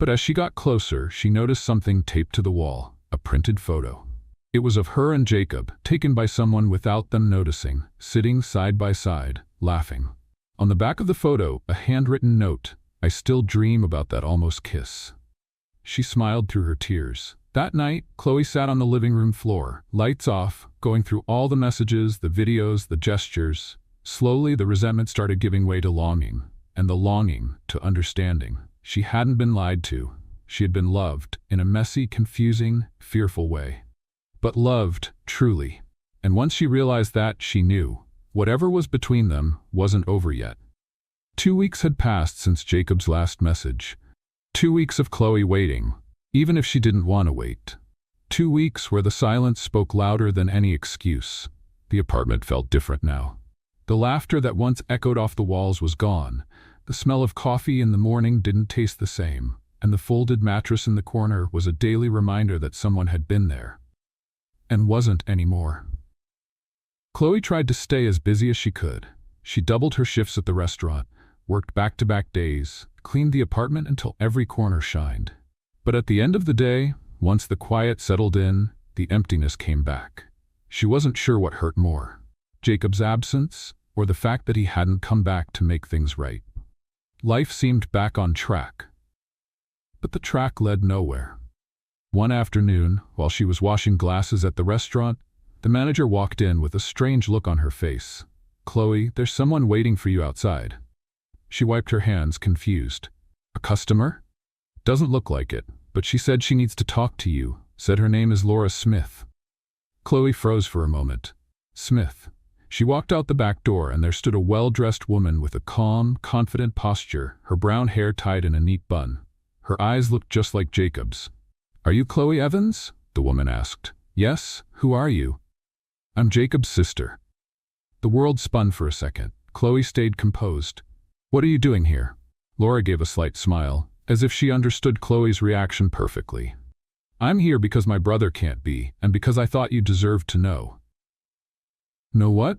But as she got closer, she noticed something taped to the wall, a printed photo. It was of her and Jacob, taken by someone without them noticing, sitting side by side, laughing. On the back of the photo, a handwritten note, "I still dream about that almost kiss." She smiled through her tears. That night, Chloe sat on the living room floor, lights off, going through all the messages, the videos, the gestures. Slowly, the resentment started giving way to longing, and the longing to understanding. She hadn't been lied to. She had been loved, in a messy, confusing, fearful way. But loved, truly. And once she realized that, she knew. Whatever was between them wasn't over yet. 2 weeks had passed since Jacob's last message. 2 weeks of Chloe waiting, even if she didn't want to wait. 2 weeks where the silence spoke louder than any excuse. The apartment felt different now. The laughter that once echoed off the walls was gone. The smell of coffee in the morning didn't taste the same, and the folded mattress in the corner was a daily reminder that someone had been there. And wasn't anymore. Chloe tried to stay as busy as she could. She doubled her shifts at the restaurant, worked back-to-back days, cleaned the apartment until every corner shined. But at the end of the day, once the quiet settled in, the emptiness came back. She wasn't sure what hurt more, Jacob's absence or the fact that he hadn't come back to make things right. Life seemed back on track. But the track led nowhere. One afternoon, while she was washing glasses at the restaurant, the manager walked in with a strange look on her face. "Chloe, there's someone waiting for you outside." She wiped her hands, confused. "A customer?" "Doesn't look like it, but she said she needs to talk to you, said her name is Laura Smith." Chloe froze for a moment. Smith. She walked out the back door and there stood a well-dressed woman with a calm, confident posture, her brown hair tied in a neat bun. Her eyes looked just like Jacob's. "Are you Chloe Evans?" the woman asked. "Yes, who are you?" "I'm Jacob's sister." The world spun for a second. Chloe stayed composed. "What are you doing here?" Laura gave a slight smile, as if she understood Chloe's reaction perfectly. "I'm here because my brother can't be, and because I thought you deserved to know." "Know what?"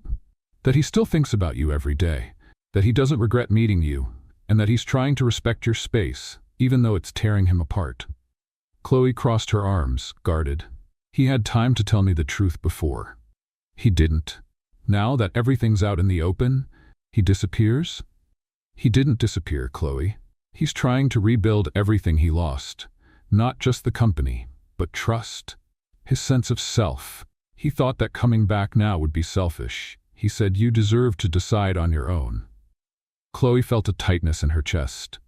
"That he still thinks about you every day, that he doesn't regret meeting you, and that he's trying to respect your space, even though it's tearing him apart." Chloe crossed her arms, guarded. "He had time to tell me the truth before. He didn't. Now that everything's out in the open, he disappears?" "He didn't disappear, Chloe. He's trying to rebuild everything he lost. Not just the company, but trust. His sense of self. He thought that coming back now would be selfish. He said you deserve to decide on your own." Chloe felt a tightness in her chest.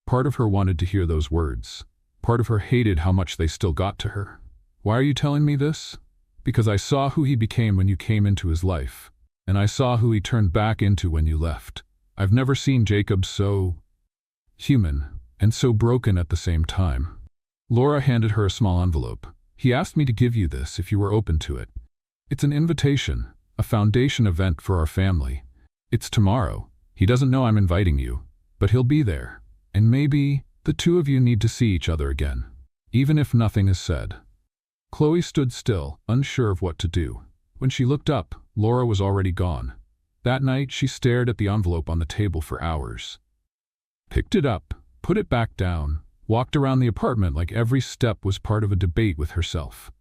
Part of her wanted to hear those words. Part of her hated how much they still got to her. "Why are you telling me this?" "Because I saw who he became when you came into his life, and I saw who he turned back into when you left. I've never seen Jacob so human and so broken at the same time." Laura handed her a small envelope. "He asked me to give you this if you were open to it. It's an invitation, a foundation event for our family. It's tomorrow. He doesn't know I'm inviting you, but he'll be there. And maybe the two of you need to see each other again, even if nothing is said." Chloe stood still, unsure of what to do. When she looked up, Laura was already gone. That night, she stared at the envelope on the table for hours. Picked it up, put it back down, walked around the apartment like every step was part of a debate with herself.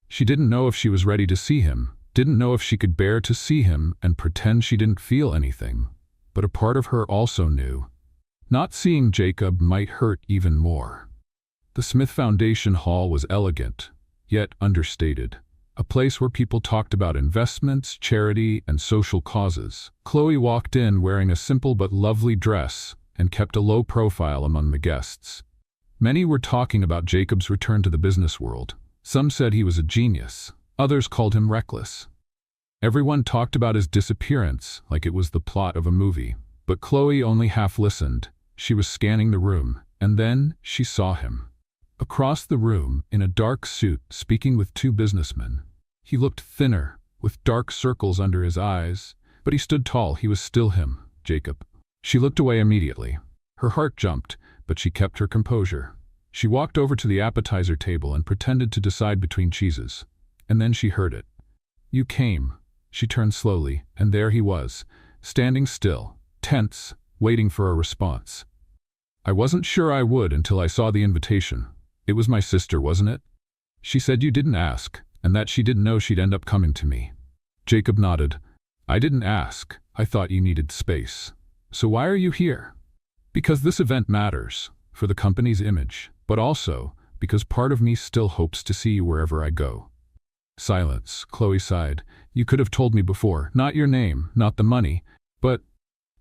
She didn't know if she was ready to see him, didn't know if she could bear to see him and pretend she didn't feel anything. But a part of her also knew. Not seeing Jacob might hurt even more. The Smith Foundation Hall was elegant, yet understated. A place where people talked about investments, charity, and social causes. Chloe walked in wearing a simple but lovely dress and kept a low profile among the guests. Many were talking about Jacob's return to the business world. Some said he was a genius. Others called him reckless. Everyone talked about his disappearance like it was the plot of a movie. But Chloe only half listened. She was scanning the room, and then she saw him. Across the room, in a dark suit, speaking with two businessmen. He looked thinner, with dark circles under his eyes, but he stood tall. He was still him, Jacob. She looked away immediately. Her heart jumped, but she kept her composure. She walked over to the appetizer table and pretended to decide between cheeses. And then she heard it. "You came." She turned slowly, and there he was, standing still, tense, waiting for a response. I wasn't sure I would until I saw the invitation. It was my sister, wasn't it? She said you didn't ask, and that she didn't know she'd end up coming to me. Jacob nodded. I didn't ask. I thought you needed space. So why are you here? Because this event matters, for the company's image, but also because part of me still hopes to see you wherever I go. Silence. Chloe sighed. You could have told me before, not your name, not the money, but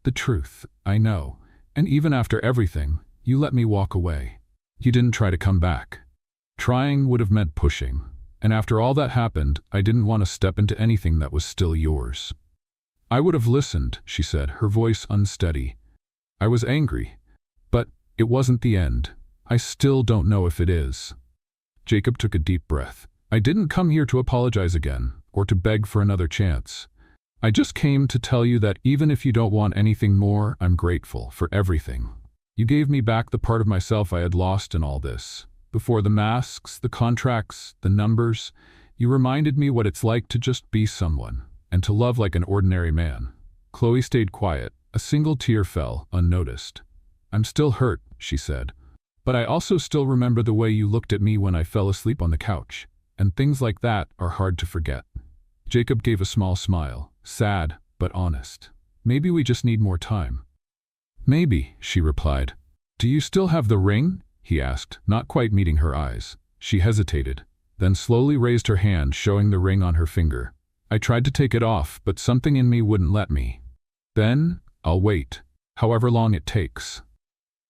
the truth. I know. And even after everything, you let me walk away. You didn't try to come back. Trying would have meant pushing. And after all that happened, I didn't want to step into anything that was still yours. I would have listened, she said, her voice unsteady. I was angry. But it wasn't the end. I still don't know if it is. Jacob took a deep breath. I didn't come here to apologize again, or to beg for another chance. I just came to tell you that even if you don't want anything more, I'm grateful for everything. You gave me back the part of myself I had lost in all this. Before the masks, the contracts, the numbers, you reminded me what it's like to just be someone, and to love like an ordinary man. Chloe stayed quiet. A single tear fell, unnoticed. I'm still hurt, she said. But I also still remember the way you looked at me when I fell asleep on the couch. And things like that are hard to forget. Jacob gave a small smile, sad but honest. Maybe we just need more time. Maybe, she replied. Do you still have the ring? He asked, not quite meeting her eyes. She hesitated, then slowly raised her hand, showing the ring on her finger. I tried to take it off, but something in me wouldn't let me. Then, I'll wait, however long it takes.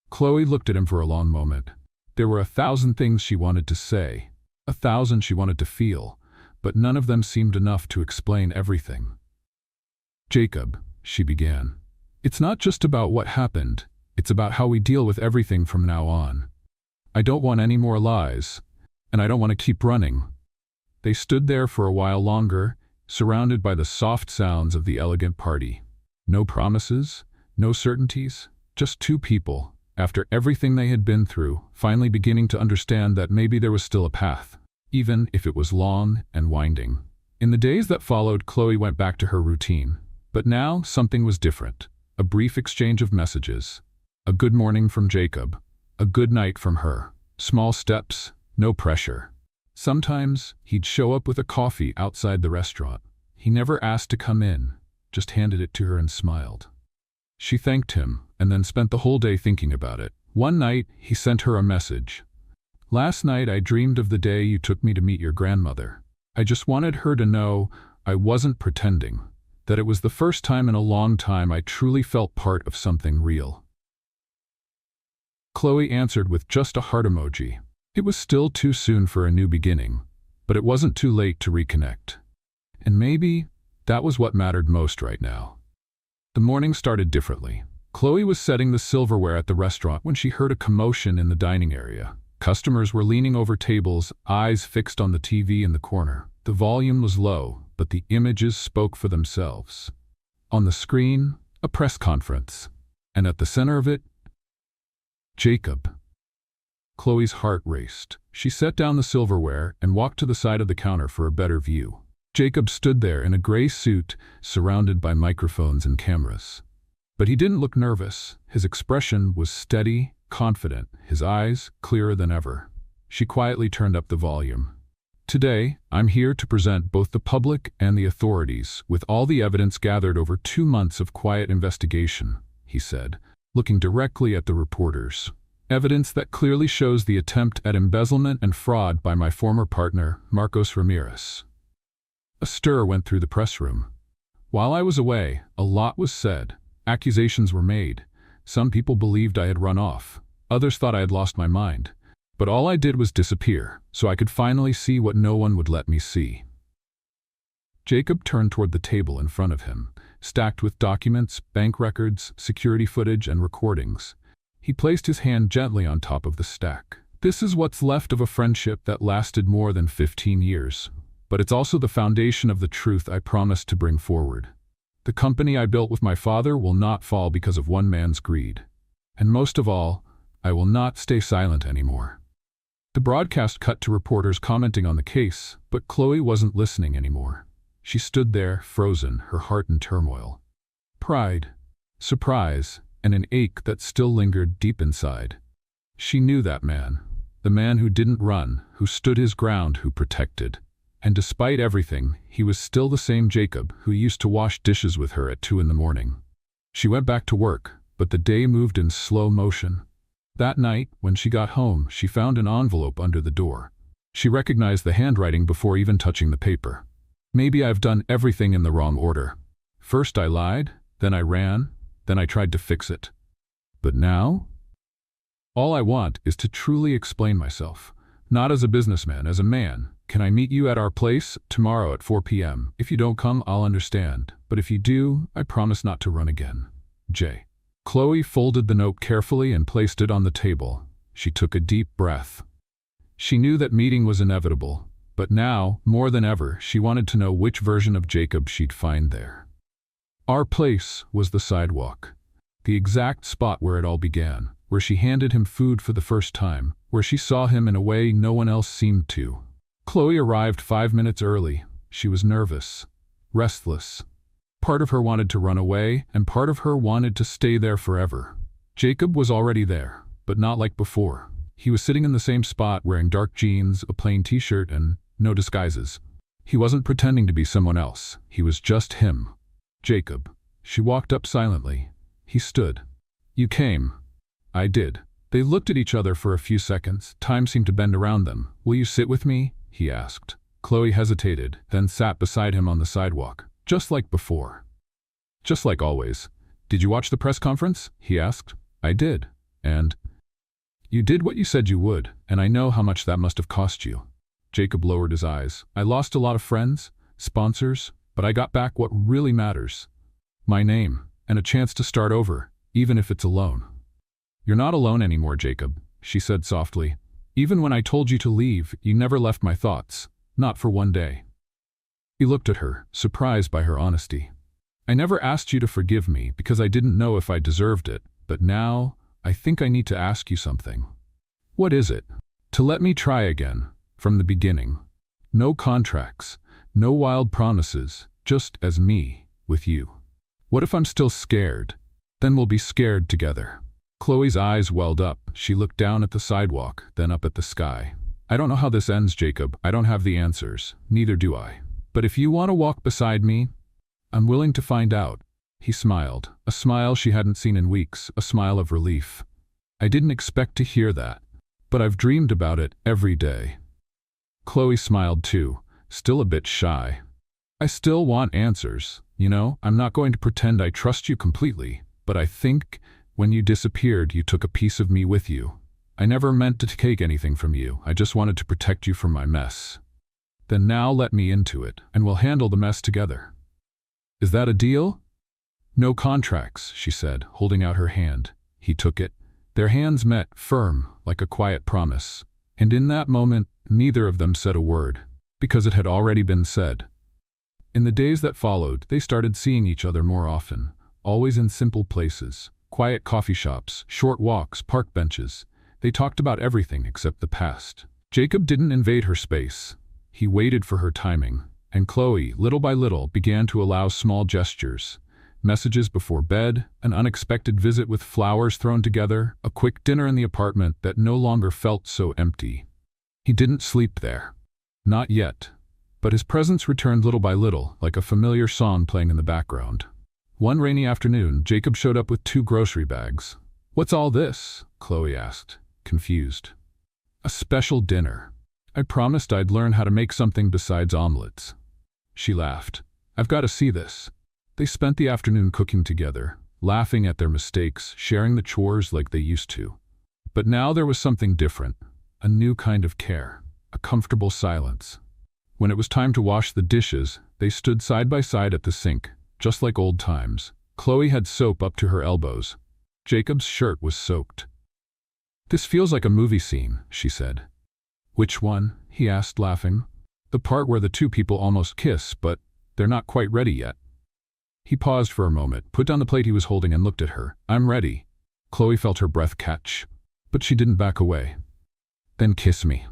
Chloe looked at him for a long moment. There were 1,000 things she wanted to say, 1,000 she wanted to feel, but none of them seemed enough to explain everything. Jacob, she began, it's not just about what happened, it's about how we deal with everything from now on. I don't want any more lies, and I don't want to keep running. They stood there for a while longer, surrounded by the soft sounds of the elegant party. No promises, no certainties, just two people, after everything they had been through, finally beginning to understand that maybe there was still a path, even if it was long and winding. In the days that followed, Chloe went back to her routine. But now something was different. A brief exchange of messages. A good morning from Jacob. A good night from her. Small steps, no pressure. Sometimes he'd show up with a coffee outside the restaurant. He never asked to come in, just handed it to her and smiled. She thanked him, and then spent the whole day thinking about it. One night, he sent her a message. Last night I dreamed of the day you took me to meet your grandmother. I just wanted her to know I wasn't pretending, that it was the first time in a long time I truly felt part of something real. Chloe answered with just a heart emoji. It was still too soon for a new beginning, but it wasn't too late to reconnect. And maybe that was what mattered most right now. The morning started differently. Chloe was setting the silverware at the restaurant when she heard a commotion in the dining area. Customers were leaning over tables, eyes fixed on the TV in the corner. The volume was low, but the images spoke for themselves. On the screen, a press conference, and at the center of it, Jacob. Chloe's heart raced. She set down the silverware and walked to the side of the counter for a better view. Jacob stood there in a gray suit, surrounded by microphones and cameras. But he didn't look nervous. His expression was steady, confident, his eyes clearer than ever. She quietly turned up the volume. Today, I'm here to present both the public and the authorities with all the evidence gathered over 2 months of quiet investigation, he said, looking directly at the reporters. Evidence that clearly shows the attempt at embezzlement and fraud by my former partner, Marcos Ramirez. A stir went through the press room. While I was away, a lot was said. Accusations were made. Some people believed I had run off. Others thought I had lost my mind. But all I did was disappear, so I could finally see what no one would let me see. Jacob turned toward the table in front of him, stacked with documents, bank records, security footage, and recordings. He placed his hand gently on top of the stack. This is what's left of a friendship that lasted more than 15 years. But it's also the foundation of the truth I promised to bring forward. The company I built with my father will not fall because of one man's greed. And most of all, I will not stay silent anymore. The broadcast cut to reporters commenting on the case, but Chloe wasn't listening anymore. She stood there, frozen, her heart in turmoil. Pride, surprise, and an ache that still lingered deep inside. She knew that man, the man who didn't run, who stood his ground, who protected. And despite everything, he was still the same Jacob who used to wash dishes with her at 2 in the morning. She went back to work, but the day moved in slow motion. That night, when she got home, she found an envelope under the door. She recognized the handwriting before even touching the paper. Maybe I've done everything in the wrong order. First I lied, then I ran, then I tried to fix it. But now? All I want is to truly explain myself. Not as a businessman, as a man. Can I meet you at our place tomorrow at 4 p.m.? If you don't come, I'll understand. But if you do, I promise not to run again. J. Chloe folded the note carefully and placed it on the table. She took a deep breath. She knew that meeting was inevitable, but now, more than ever, she wanted to know which version of Jacob she'd find there. Our place was the sidewalk, the exact spot where it all began, where she handed him food for the first time, where she saw him in a way no one else seemed to. Chloe arrived 5 minutes early. She was nervous, restless. Part of her wanted to run away, and part of her wanted to stay there forever. Jacob was already there, but not like before. He was sitting in the same spot wearing dark jeans, a plain t-shirt, and no disguises. He wasn't pretending to be someone else. He was just him. Jacob. She walked up silently. He stood. You came. I did. They looked at each other for a few seconds. Time seemed to bend around them. Will you sit with me? He asked. Chloe hesitated, then sat beside him on the sidewalk. Just like before. Just like always. Did you watch the press conference? He asked. I did. And? You did what you said you would, and I know how much that must have cost you. Jacob lowered his eyes. I lost a lot of friends, sponsors, but I got back what really matters. My name, and a chance to start over, even if it's alone. You're not alone anymore, Jacob, she said softly. Even when I told you to leave, you never left my thoughts. Not for one day. He looked at her, surprised by her honesty. I never asked you to forgive me because I didn't know if I deserved it, but now, I think I need to ask you something. What is it? To let me try again, from the beginning. No contracts, no wild promises, just as me, with you. What if I'm still scared? Then we'll be scared together. Chloe's eyes welled up. She looked down at the sidewalk, then up at the sky. I don't know how this ends, Jacob. I don't have the answers. Neither do I. But if you want to walk beside me, I'm willing to find out. He smiled, a smile she hadn't seen in weeks, a smile of relief. I didn't expect to hear that, but I've dreamed about it every day. Chloe smiled too, still a bit shy. I still want answers, you know? I'm not going to pretend I trust you completely, but I think when you disappeared, you took a piece of me with you. I never meant to take anything from you. I just wanted to protect you from my mess. Then now let me into it, and we'll handle the mess together. Is that a deal? No contracts, she said, holding out her hand. He took it. Their hands met, firm, like a quiet promise. And in that moment, neither of them said a word, because it had already been said. In the days that followed, they started seeing each other more often, always in simple places, quiet coffee shops, short walks, park benches. They talked about everything except the past. Jacob didn't invade her space. He waited for her timing, and Chloe, little by little, began to allow small gestures. Messages before bed, an unexpected visit with flowers thrown together, a quick dinner in the apartment that no longer felt so empty. He didn't sleep there. Not yet. But his presence returned little by little, like a familiar song playing in the background. One rainy afternoon, Jacob showed up with 2 grocery bags. What's all this? Chloe asked, confused. A special dinner. I promised I'd learn how to make something besides omelets. She laughed. I've got to see this. They spent the afternoon cooking together, laughing at their mistakes, sharing the chores like they used to. But now there was something different, a new kind of care, a comfortable silence. When it was time to wash the dishes, they stood side by side at the sink, just like old times. Chloe had soap up to her elbows. Jacob's shirt was soaked. This feels like a movie scene, she said. Which one? He asked, laughing. The part where the 2 people almost kiss, but they're not quite ready yet. He paused for a moment, put down the plate he was holding and looked at her. I'm ready. Chloe felt her breath catch, but she didn't back away. Then kiss me.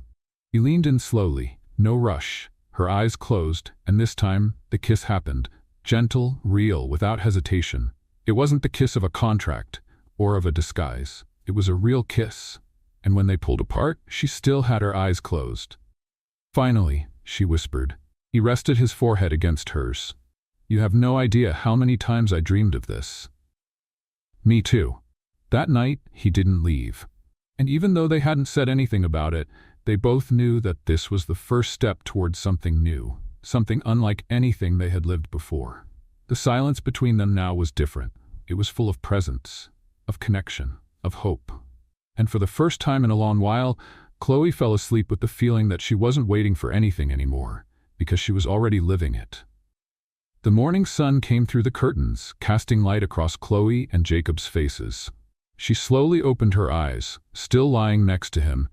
He leaned in slowly, no rush. Her eyes closed, and this time, the kiss happened. Gentle, real, without hesitation. It wasn't the kiss of a contract, or of a disguise. It was a real kiss. And when they pulled apart, she still had her eyes closed. "Finally," she whispered. He rested his forehead against hers. "You have no idea how many times I dreamed of this." "Me too." That night, he didn't leave. And even though they hadn't said anything about it, they both knew that this was the first step towards something new, something unlike anything they had lived before. The silence between them now was different. It was full of presence, of connection, of hope. And for the first time in a long while, Chloe fell asleep with the feeling that she wasn't waiting for anything anymore, because she was already living it. The morning sun came through the curtains, casting light across Chloe and Jacob's faces. She slowly opened her eyes, still lying next to him,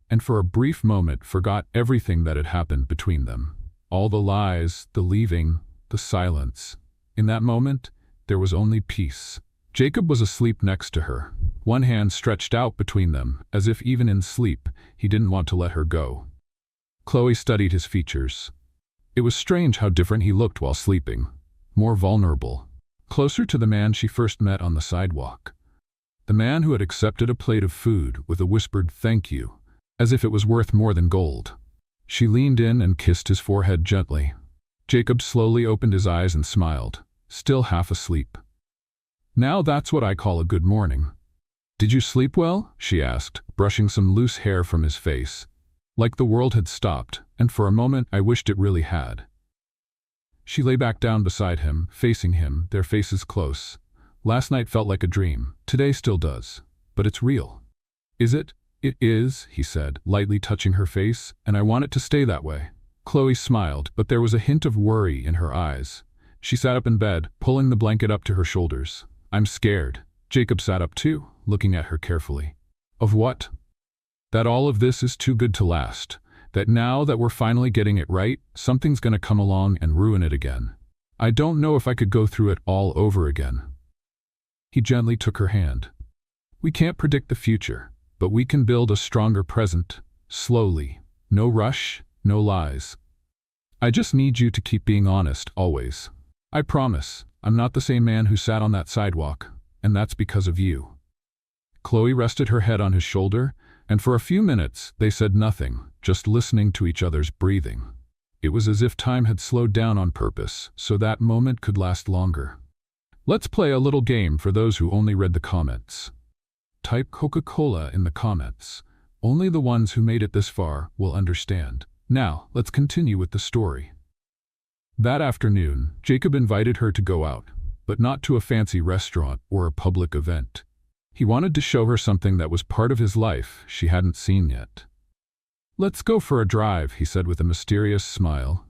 and for a brief moment forgot everything that had happened between them. All the lies, the leaving, the silence. In that moment, there was only peace. Jacob was asleep next to her, one hand stretched out between them, as if even in sleep, he didn't want to let her go. Chloe studied his features. It was strange how different he looked while sleeping, more vulnerable, closer to the man she first met on the sidewalk. The man who had accepted a plate of food with a whispered "thank you," as if it was worth more than gold. She leaned in and kissed his forehead gently. Jacob slowly opened his eyes and smiled, still half asleep. "Now that's what I call a good morning." "Did you sleep well?" she asked, brushing some loose hair from his face. Like the world had stopped, and for a moment I wished it really had. She lay back down beside him, facing him, their faces close. "Last night felt like a dream. Today still does. But it's real." "Is it?" "It is," he said, lightly touching her face, "and I want it to stay that way." Chloe smiled, but there was a hint of worry in her eyes. She sat up in bed, pulling the blanket up to her shoulders. "I'm scared." Jacob sat up too, looking at her carefully. "Of what?" "That all of this is too good to last. That now that we're finally getting it right, something's gonna come along and ruin it again. I don't know if I could go through it all over again." He gently took her hand. "We can't predict the future, but we can build a stronger present, slowly. No rush, no lies. I just need you to keep being honest, always. I promise, I'm not the same man who sat on that sidewalk, and that's because of you." Chloe rested her head on his shoulder, and for a few minutes they said nothing, just listening to each other's breathing. It was as if time had slowed down on purpose, so that moment could last longer. "Let's play a little game for those who only read the comments. Type Coca-Cola in the comments. Only the ones who made it this far will understand. Now, let's continue with the story." That afternoon, Jacob invited her to go out, but not to a fancy restaurant or a public event. He wanted to show her something that was part of his life she hadn't seen yet. "Let's go for a drive," he said with a mysterious smile.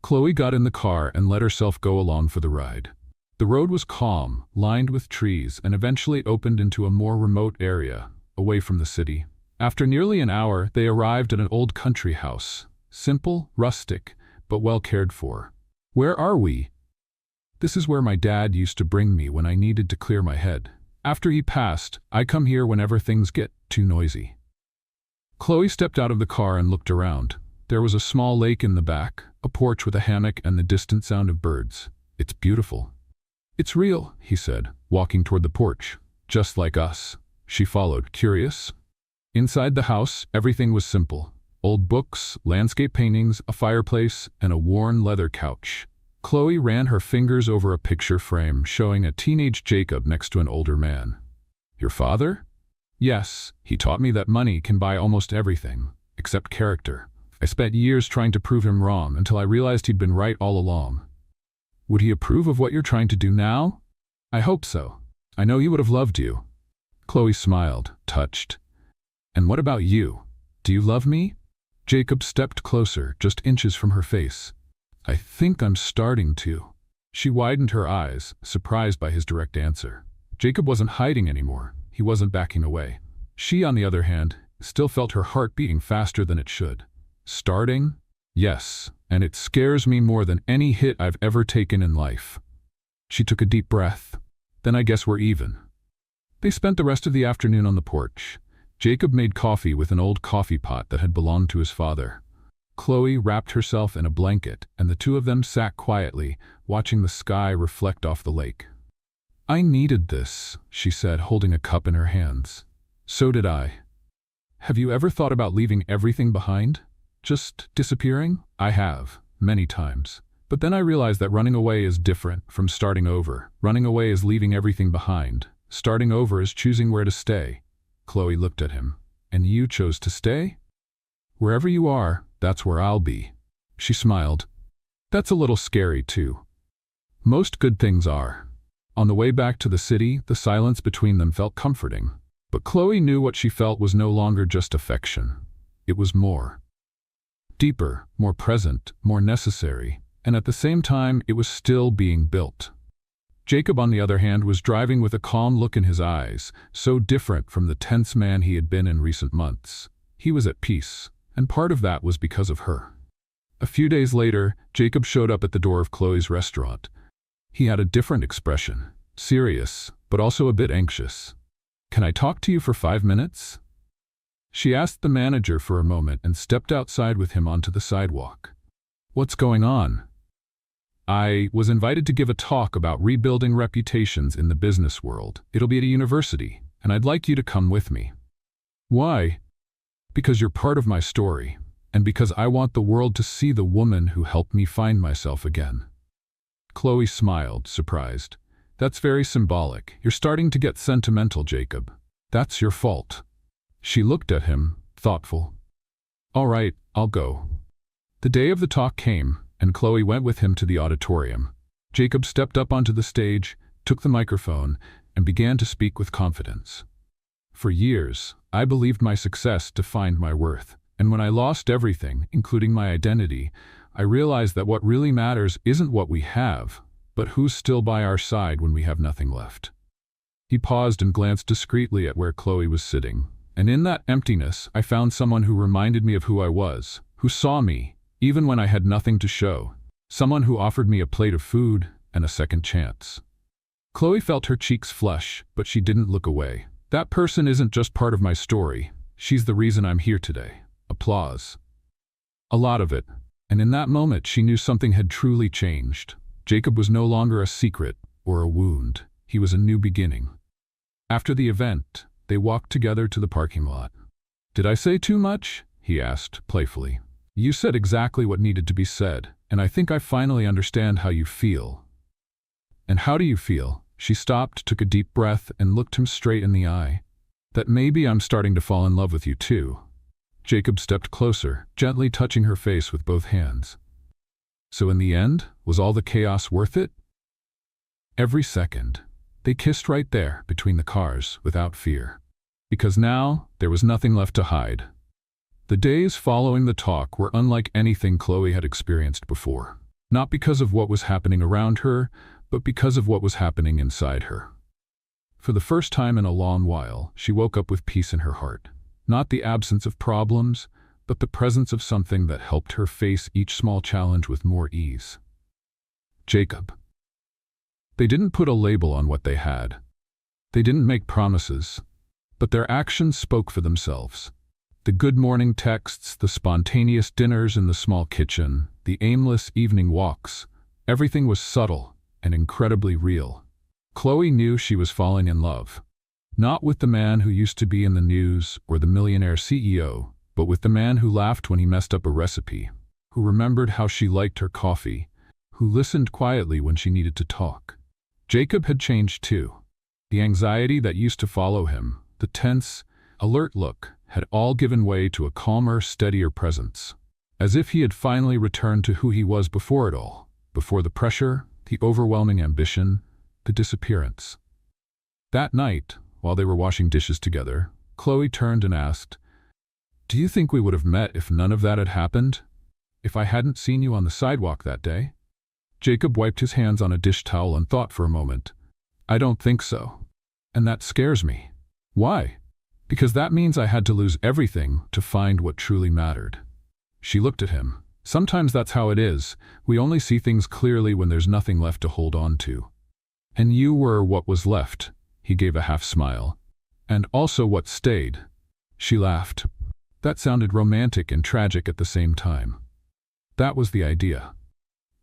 Chloe got in the car and let herself go along for the ride. The road was calm, lined with trees, and eventually opened into a more remote area, away from the city. After nearly an hour, they arrived at an old country house. Simple, rustic, but well cared for. "Where are we?" "This is where my dad used to bring me when I needed to clear my head. After he passed, I come here whenever things get too noisy." Chloe stepped out of the car and looked around. There was a small lake in the back, a porch with a hammock and the distant sound of birds. "It's beautiful." "It's real," he said, walking toward the porch. "Just like us." She followed, curious. Inside the house, everything was simple. Old books, landscape paintings, a fireplace, and a worn leather couch. Chloe ran her fingers over a picture frame showing a teenage Jacob next to an older man. "Your father?" "Yes, he taught me that money can buy almost everything, except character. I spent years trying to prove him wrong until I realized he'd been right all along." "Would he approve of what you're trying to do now?" "I hope so. I know he would have loved you." Chloe smiled, touched. "And what about you? Do you love me?" Jacob stepped closer, just inches from her face. "I think I'm starting to." She widened her eyes, surprised by his direct answer. Jacob wasn't hiding anymore. He wasn't backing away. She, on the other hand, still felt her heart beating faster than it should. "Starting? Yes, and it scares me more than any hit I've ever taken in life." She took a deep breath. "Then I guess we're even." They spent the rest of the afternoon on the porch. Jacob made coffee with an old coffee pot that had belonged to his father. Chloe wrapped herself in a blanket, and the two of them sat quietly, watching the sky reflect off the lake. I needed this, she said, holding a cup in her hands. So did I. Have you ever thought about leaving everything behind? Just disappearing? I have, many times. But then I realized that running away is different from starting over. Running away is leaving everything behind. Starting over is choosing where to stay. Chloe looked at him. And you chose to stay? Wherever you are, that's where I'll be. She smiled. That's a little scary, too. Most good things are. On the way back to the city, the silence between them felt comforting. But Chloe knew what she felt was no longer just affection. It was more. Deeper, more present, more necessary. And at the same time, it was still being built. Jacob, on the other hand, was driving with a calm look in his eyes, so different from the tense man he had been in recent months. He was at peace, and part of that was because of her. A few days later, Jacob showed up at the door of Chloe's restaurant. He had a different expression, serious, but also a bit anxious. Can I talk to you for 5 minutes? She asked the manager for a moment and stepped outside with him onto the sidewalk. What's going on? I was invited to give a talk about rebuilding reputations in the business world. It'll be at a university, and I'd like you to come with me. Why? Because you're part of my story, and because I want the world to see the woman who helped me find myself again. Chloe smiled, surprised. That's very symbolic. You're starting to get sentimental, Jacob. That's your fault. She looked at him, thoughtful. All right, I'll go. The day of the talk came, and Chloe went with him to the auditorium. Jacob stepped up onto the stage, took the microphone, and began to speak with confidence. For years, I believed my success defined my worth, and when I lost everything, including my identity, I realized that what really matters isn't what we have, but who's still by our side when we have nothing left. He paused and glanced discreetly at where Chloe was sitting, and in that emptiness, I found someone who reminded me of who I was, who saw me, even when I had nothing to show, someone who offered me a plate of food and a second chance. Chloe felt her cheeks flush, but she didn't look away. That person isn't just part of my story. She's the reason I'm here today. Applause. A lot of it. And in that moment, she knew something had truly changed. Jacob was no longer a secret or a wound. He was a new beginning. After the event, they walked together to the parking lot. Did I say too much? He asked, playfully. You said exactly what needed to be said, and I think I finally understand how you feel. And how do you feel? She stopped, took a deep breath, and looked him straight in the eye. That maybe I'm starting to fall in love with you too. Jacob stepped closer, gently touching her face with both hands. So in the end, was all the chaos worth it? Every second. They kissed right there, between the cars, without fear. Because now, there was nothing left to hide. The days following the talk were unlike anything Chloe had experienced before. Not because of what was happening around her, but because of what was happening inside her. For the first time in a long while, she woke up with peace in her heart. Not the absence of problems, but the presence of something that helped her face each small challenge with more ease. Jacob. They didn't put a label on what they had. They didn't make promises, but their actions spoke for themselves. The good morning texts, the spontaneous dinners in the small kitchen, the aimless evening walks, everything was subtle and incredibly real. Chloe knew she was falling in love. Not with the man who used to be in the news or the millionaire CEO, but with the man who laughed when he messed up a recipe, who remembered how she liked her coffee, who listened quietly when she needed to talk. Jacob had changed too. The anxiety that used to follow him, the tense, alert look, had all given way to a calmer, steadier presence, as if he had finally returned to who he was before it all, before the pressure, the overwhelming ambition, the disappearance. That night, while they were washing dishes together, Chloe turned and asked, "Do you think we would have met if none of that had happened? If I hadn't seen you on the sidewalk that day?" Jacob wiped his hands on a dish towel and thought for a moment. "I don't think so. And that scares me." "Why?" "Because that means I had to lose everything to find what truly mattered." She looked at him. "Sometimes that's how it is. We only see things clearly when there's nothing left to hold on to. And you were what was left." He gave a half smile. "And also what stayed." She laughed. That sounded romantic and tragic at the same time. That was the idea.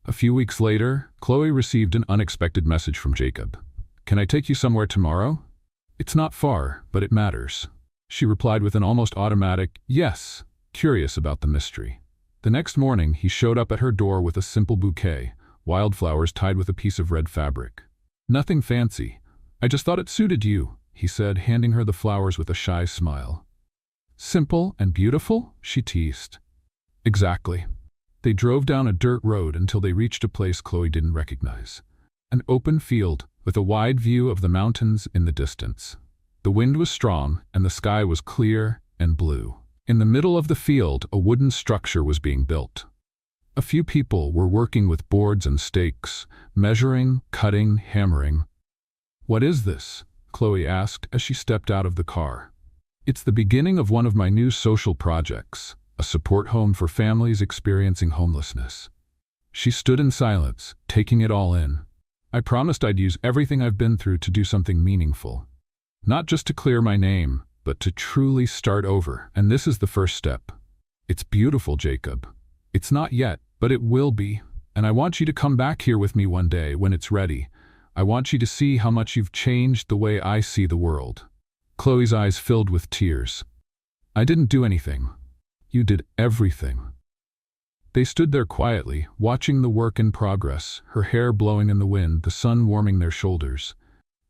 A few weeks later, Chloe received an unexpected message from Jacob. "Can I take you somewhere tomorrow?" "It's not far, but it matters," she replied with an almost automatic yes, curious about the mystery. The next morning, he showed up at her door with a simple bouquet, wildflowers tied with a piece of red fabric. "Nothing fancy. I just thought it suited you," he said, handing her the flowers with a shy smile. "Simple and beautiful?" she teased. "Exactly." They drove down a dirt road until they reached a place Chloe didn't recognize. An open field with a wide view of the mountains in the distance. The wind was strong and the sky was clear and blue. In the middle of the field, a wooden structure was being built. A few people were working with boards and stakes, measuring, cutting, hammering. "What is this?" Chloe asked as she stepped out of the car. "It's the beginning of one of my new social projects, a support home for families experiencing homelessness." She stood in silence, taking it all in. "I promised I'd use everything I've been through to do something meaningful. Not just to clear my name, but to truly start over, and this is the first step." "It's beautiful, Jacob. It's not yet, but it will be, and I want you to come back here with me one day when it's ready. I want you to see how much you've changed the way I see the world." Chloe's eyes filled with tears. "I didn't do anything. You did everything." They stood there quietly, watching the work in progress, her hair blowing in the wind, the sun warming their shoulders.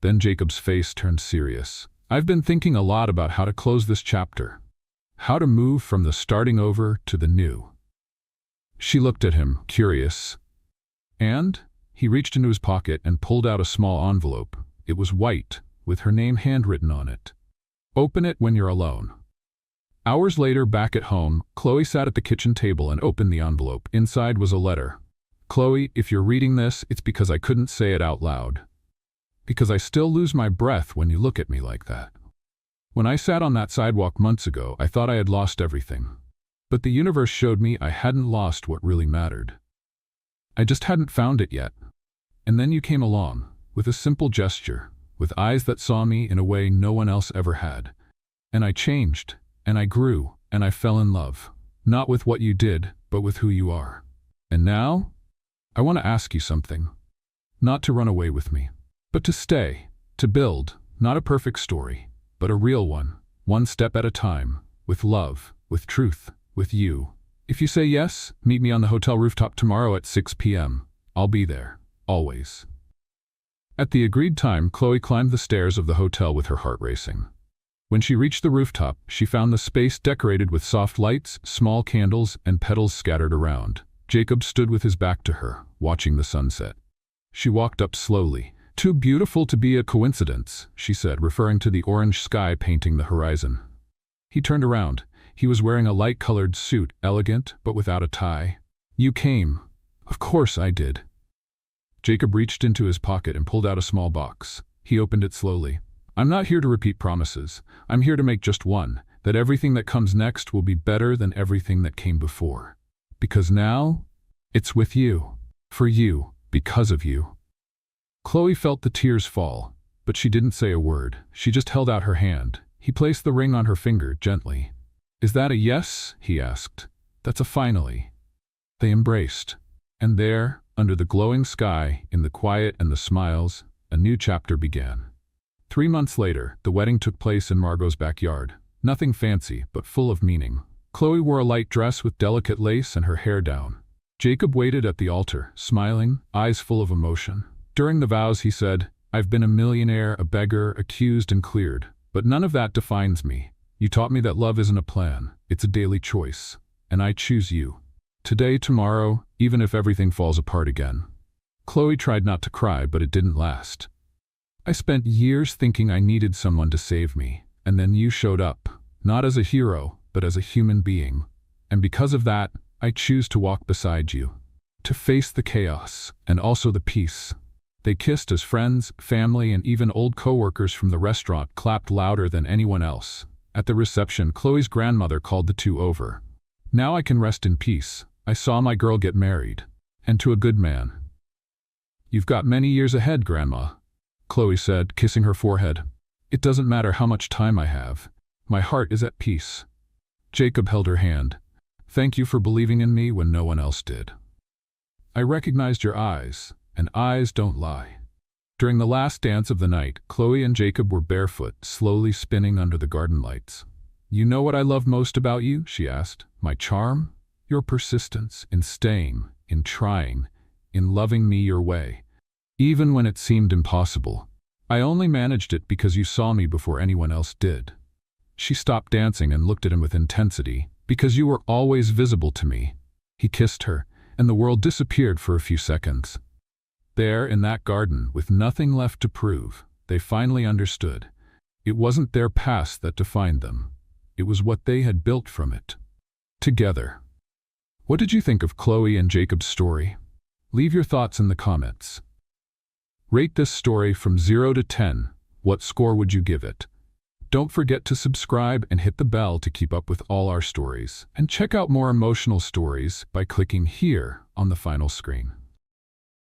Then Jacob's face turned serious. "I've been thinking a lot about how to close this chapter. How to move from the starting over to the new." She looked at him, curious. "And?" He reached into his pocket and pulled out a small envelope. It was white, with her name handwritten on it. "Open it when you're alone." Hours later, back at home, Chloe sat at the kitchen table and opened the envelope. Inside was a letter. "Chloe, if you're reading this, it's because I couldn't say it out loud. Because I still lose my breath when you look at me like that. When I sat on that sidewalk months ago, I thought I had lost everything. But the universe showed me I hadn't lost what really mattered. I just hadn't found it yet. And then you came along, with a simple gesture, with eyes that saw me in a way no one else ever had. And I changed, and I grew, and I fell in love. Not with what you did, but with who you are. And now, I want to ask you something. Not to run away with me, but to stay, to build, not a perfect story, but a real one, one step at a time, with love, with truth, with you. If you say yes, meet me on the hotel rooftop tomorrow at 6 p.m. I'll be there, always." At the agreed time, Chloe climbed the stairs of the hotel with her heart racing. When she reached the rooftop, she found the space decorated with soft lights, small candles, and petals scattered around. Jacob stood with his back to her, watching the sunset. She walked up slowly. "Too beautiful to be a coincidence," she said, referring to the orange sky painting the horizon. He turned around. He was wearing a light-colored suit, elegant, but without a tie. "You came." "Of course I did." Jacob reached into his pocket and pulled out a small box. He opened it slowly. "I'm not here to repeat promises. I'm here to make just one, that everything that comes next will be better than everything that came before. Because now, it's with you. For you. Because of you." Chloe felt the tears fall, but she didn't say a word. She just held out her hand. He placed the ring on her finger, gently. "Is that a yes?" he asked. "That's a finally." They embraced. And there, under the glowing sky, in the quiet and the smiles, a new chapter began. 3 months later, the wedding took place in Margot's backyard. Nothing fancy, but full of meaning. Chloe wore a light dress with delicate lace and her hair down. Jacob waited at the altar, smiling, eyes full of emotion. During the vows, he said, "I've been a millionaire, a beggar, accused and cleared. But none of that defines me. You taught me that love isn't a plan, it's a daily choice. And I choose you. Today, tomorrow, even if everything falls apart again." Chloe tried not to cry, but it didn't last. "I spent years thinking I needed someone to save me, and then you showed up, not as a hero, but as a human being. And because of that, I choose to walk beside you. To face the chaos, and also the peace." They kissed as friends, family, and even old co-workers from the restaurant clapped louder than anyone else. At the reception, Chloe's grandmother called the two over. "Now I can rest in peace. I saw my girl get married. And to a good man." "You've got many years ahead, Grandma," Chloe said, kissing her forehead. "It doesn't matter how much time I have. My heart is at peace." Jacob held her hand. "Thank you for believing in me when no one else did. I recognized your eyes, and eyes don't lie." During the last dance of the night, Chloe and Jacob were barefoot, slowly spinning under the garden lights. "You know what I love most about you?" she asked. "My charm? Your persistence in staying, in trying, in loving me your way. Even when it seemed impossible. I only managed it because you saw me before anyone else did." She stopped dancing and looked at him with intensity. "Because you were always visible to me." He kissed her, and the world disappeared for a few seconds. There, in that garden, with nothing left to prove, they finally understood. It wasn't their past that defined them. It was what they had built from it. Together. What did you think of Chloe and Jacob's story? Leave your thoughts in the comments. Rate this story from 0 to 10. What score would you give it? Don't forget to subscribe and hit the bell to keep up with all our stories. And check out more emotional stories by clicking here on the final screen.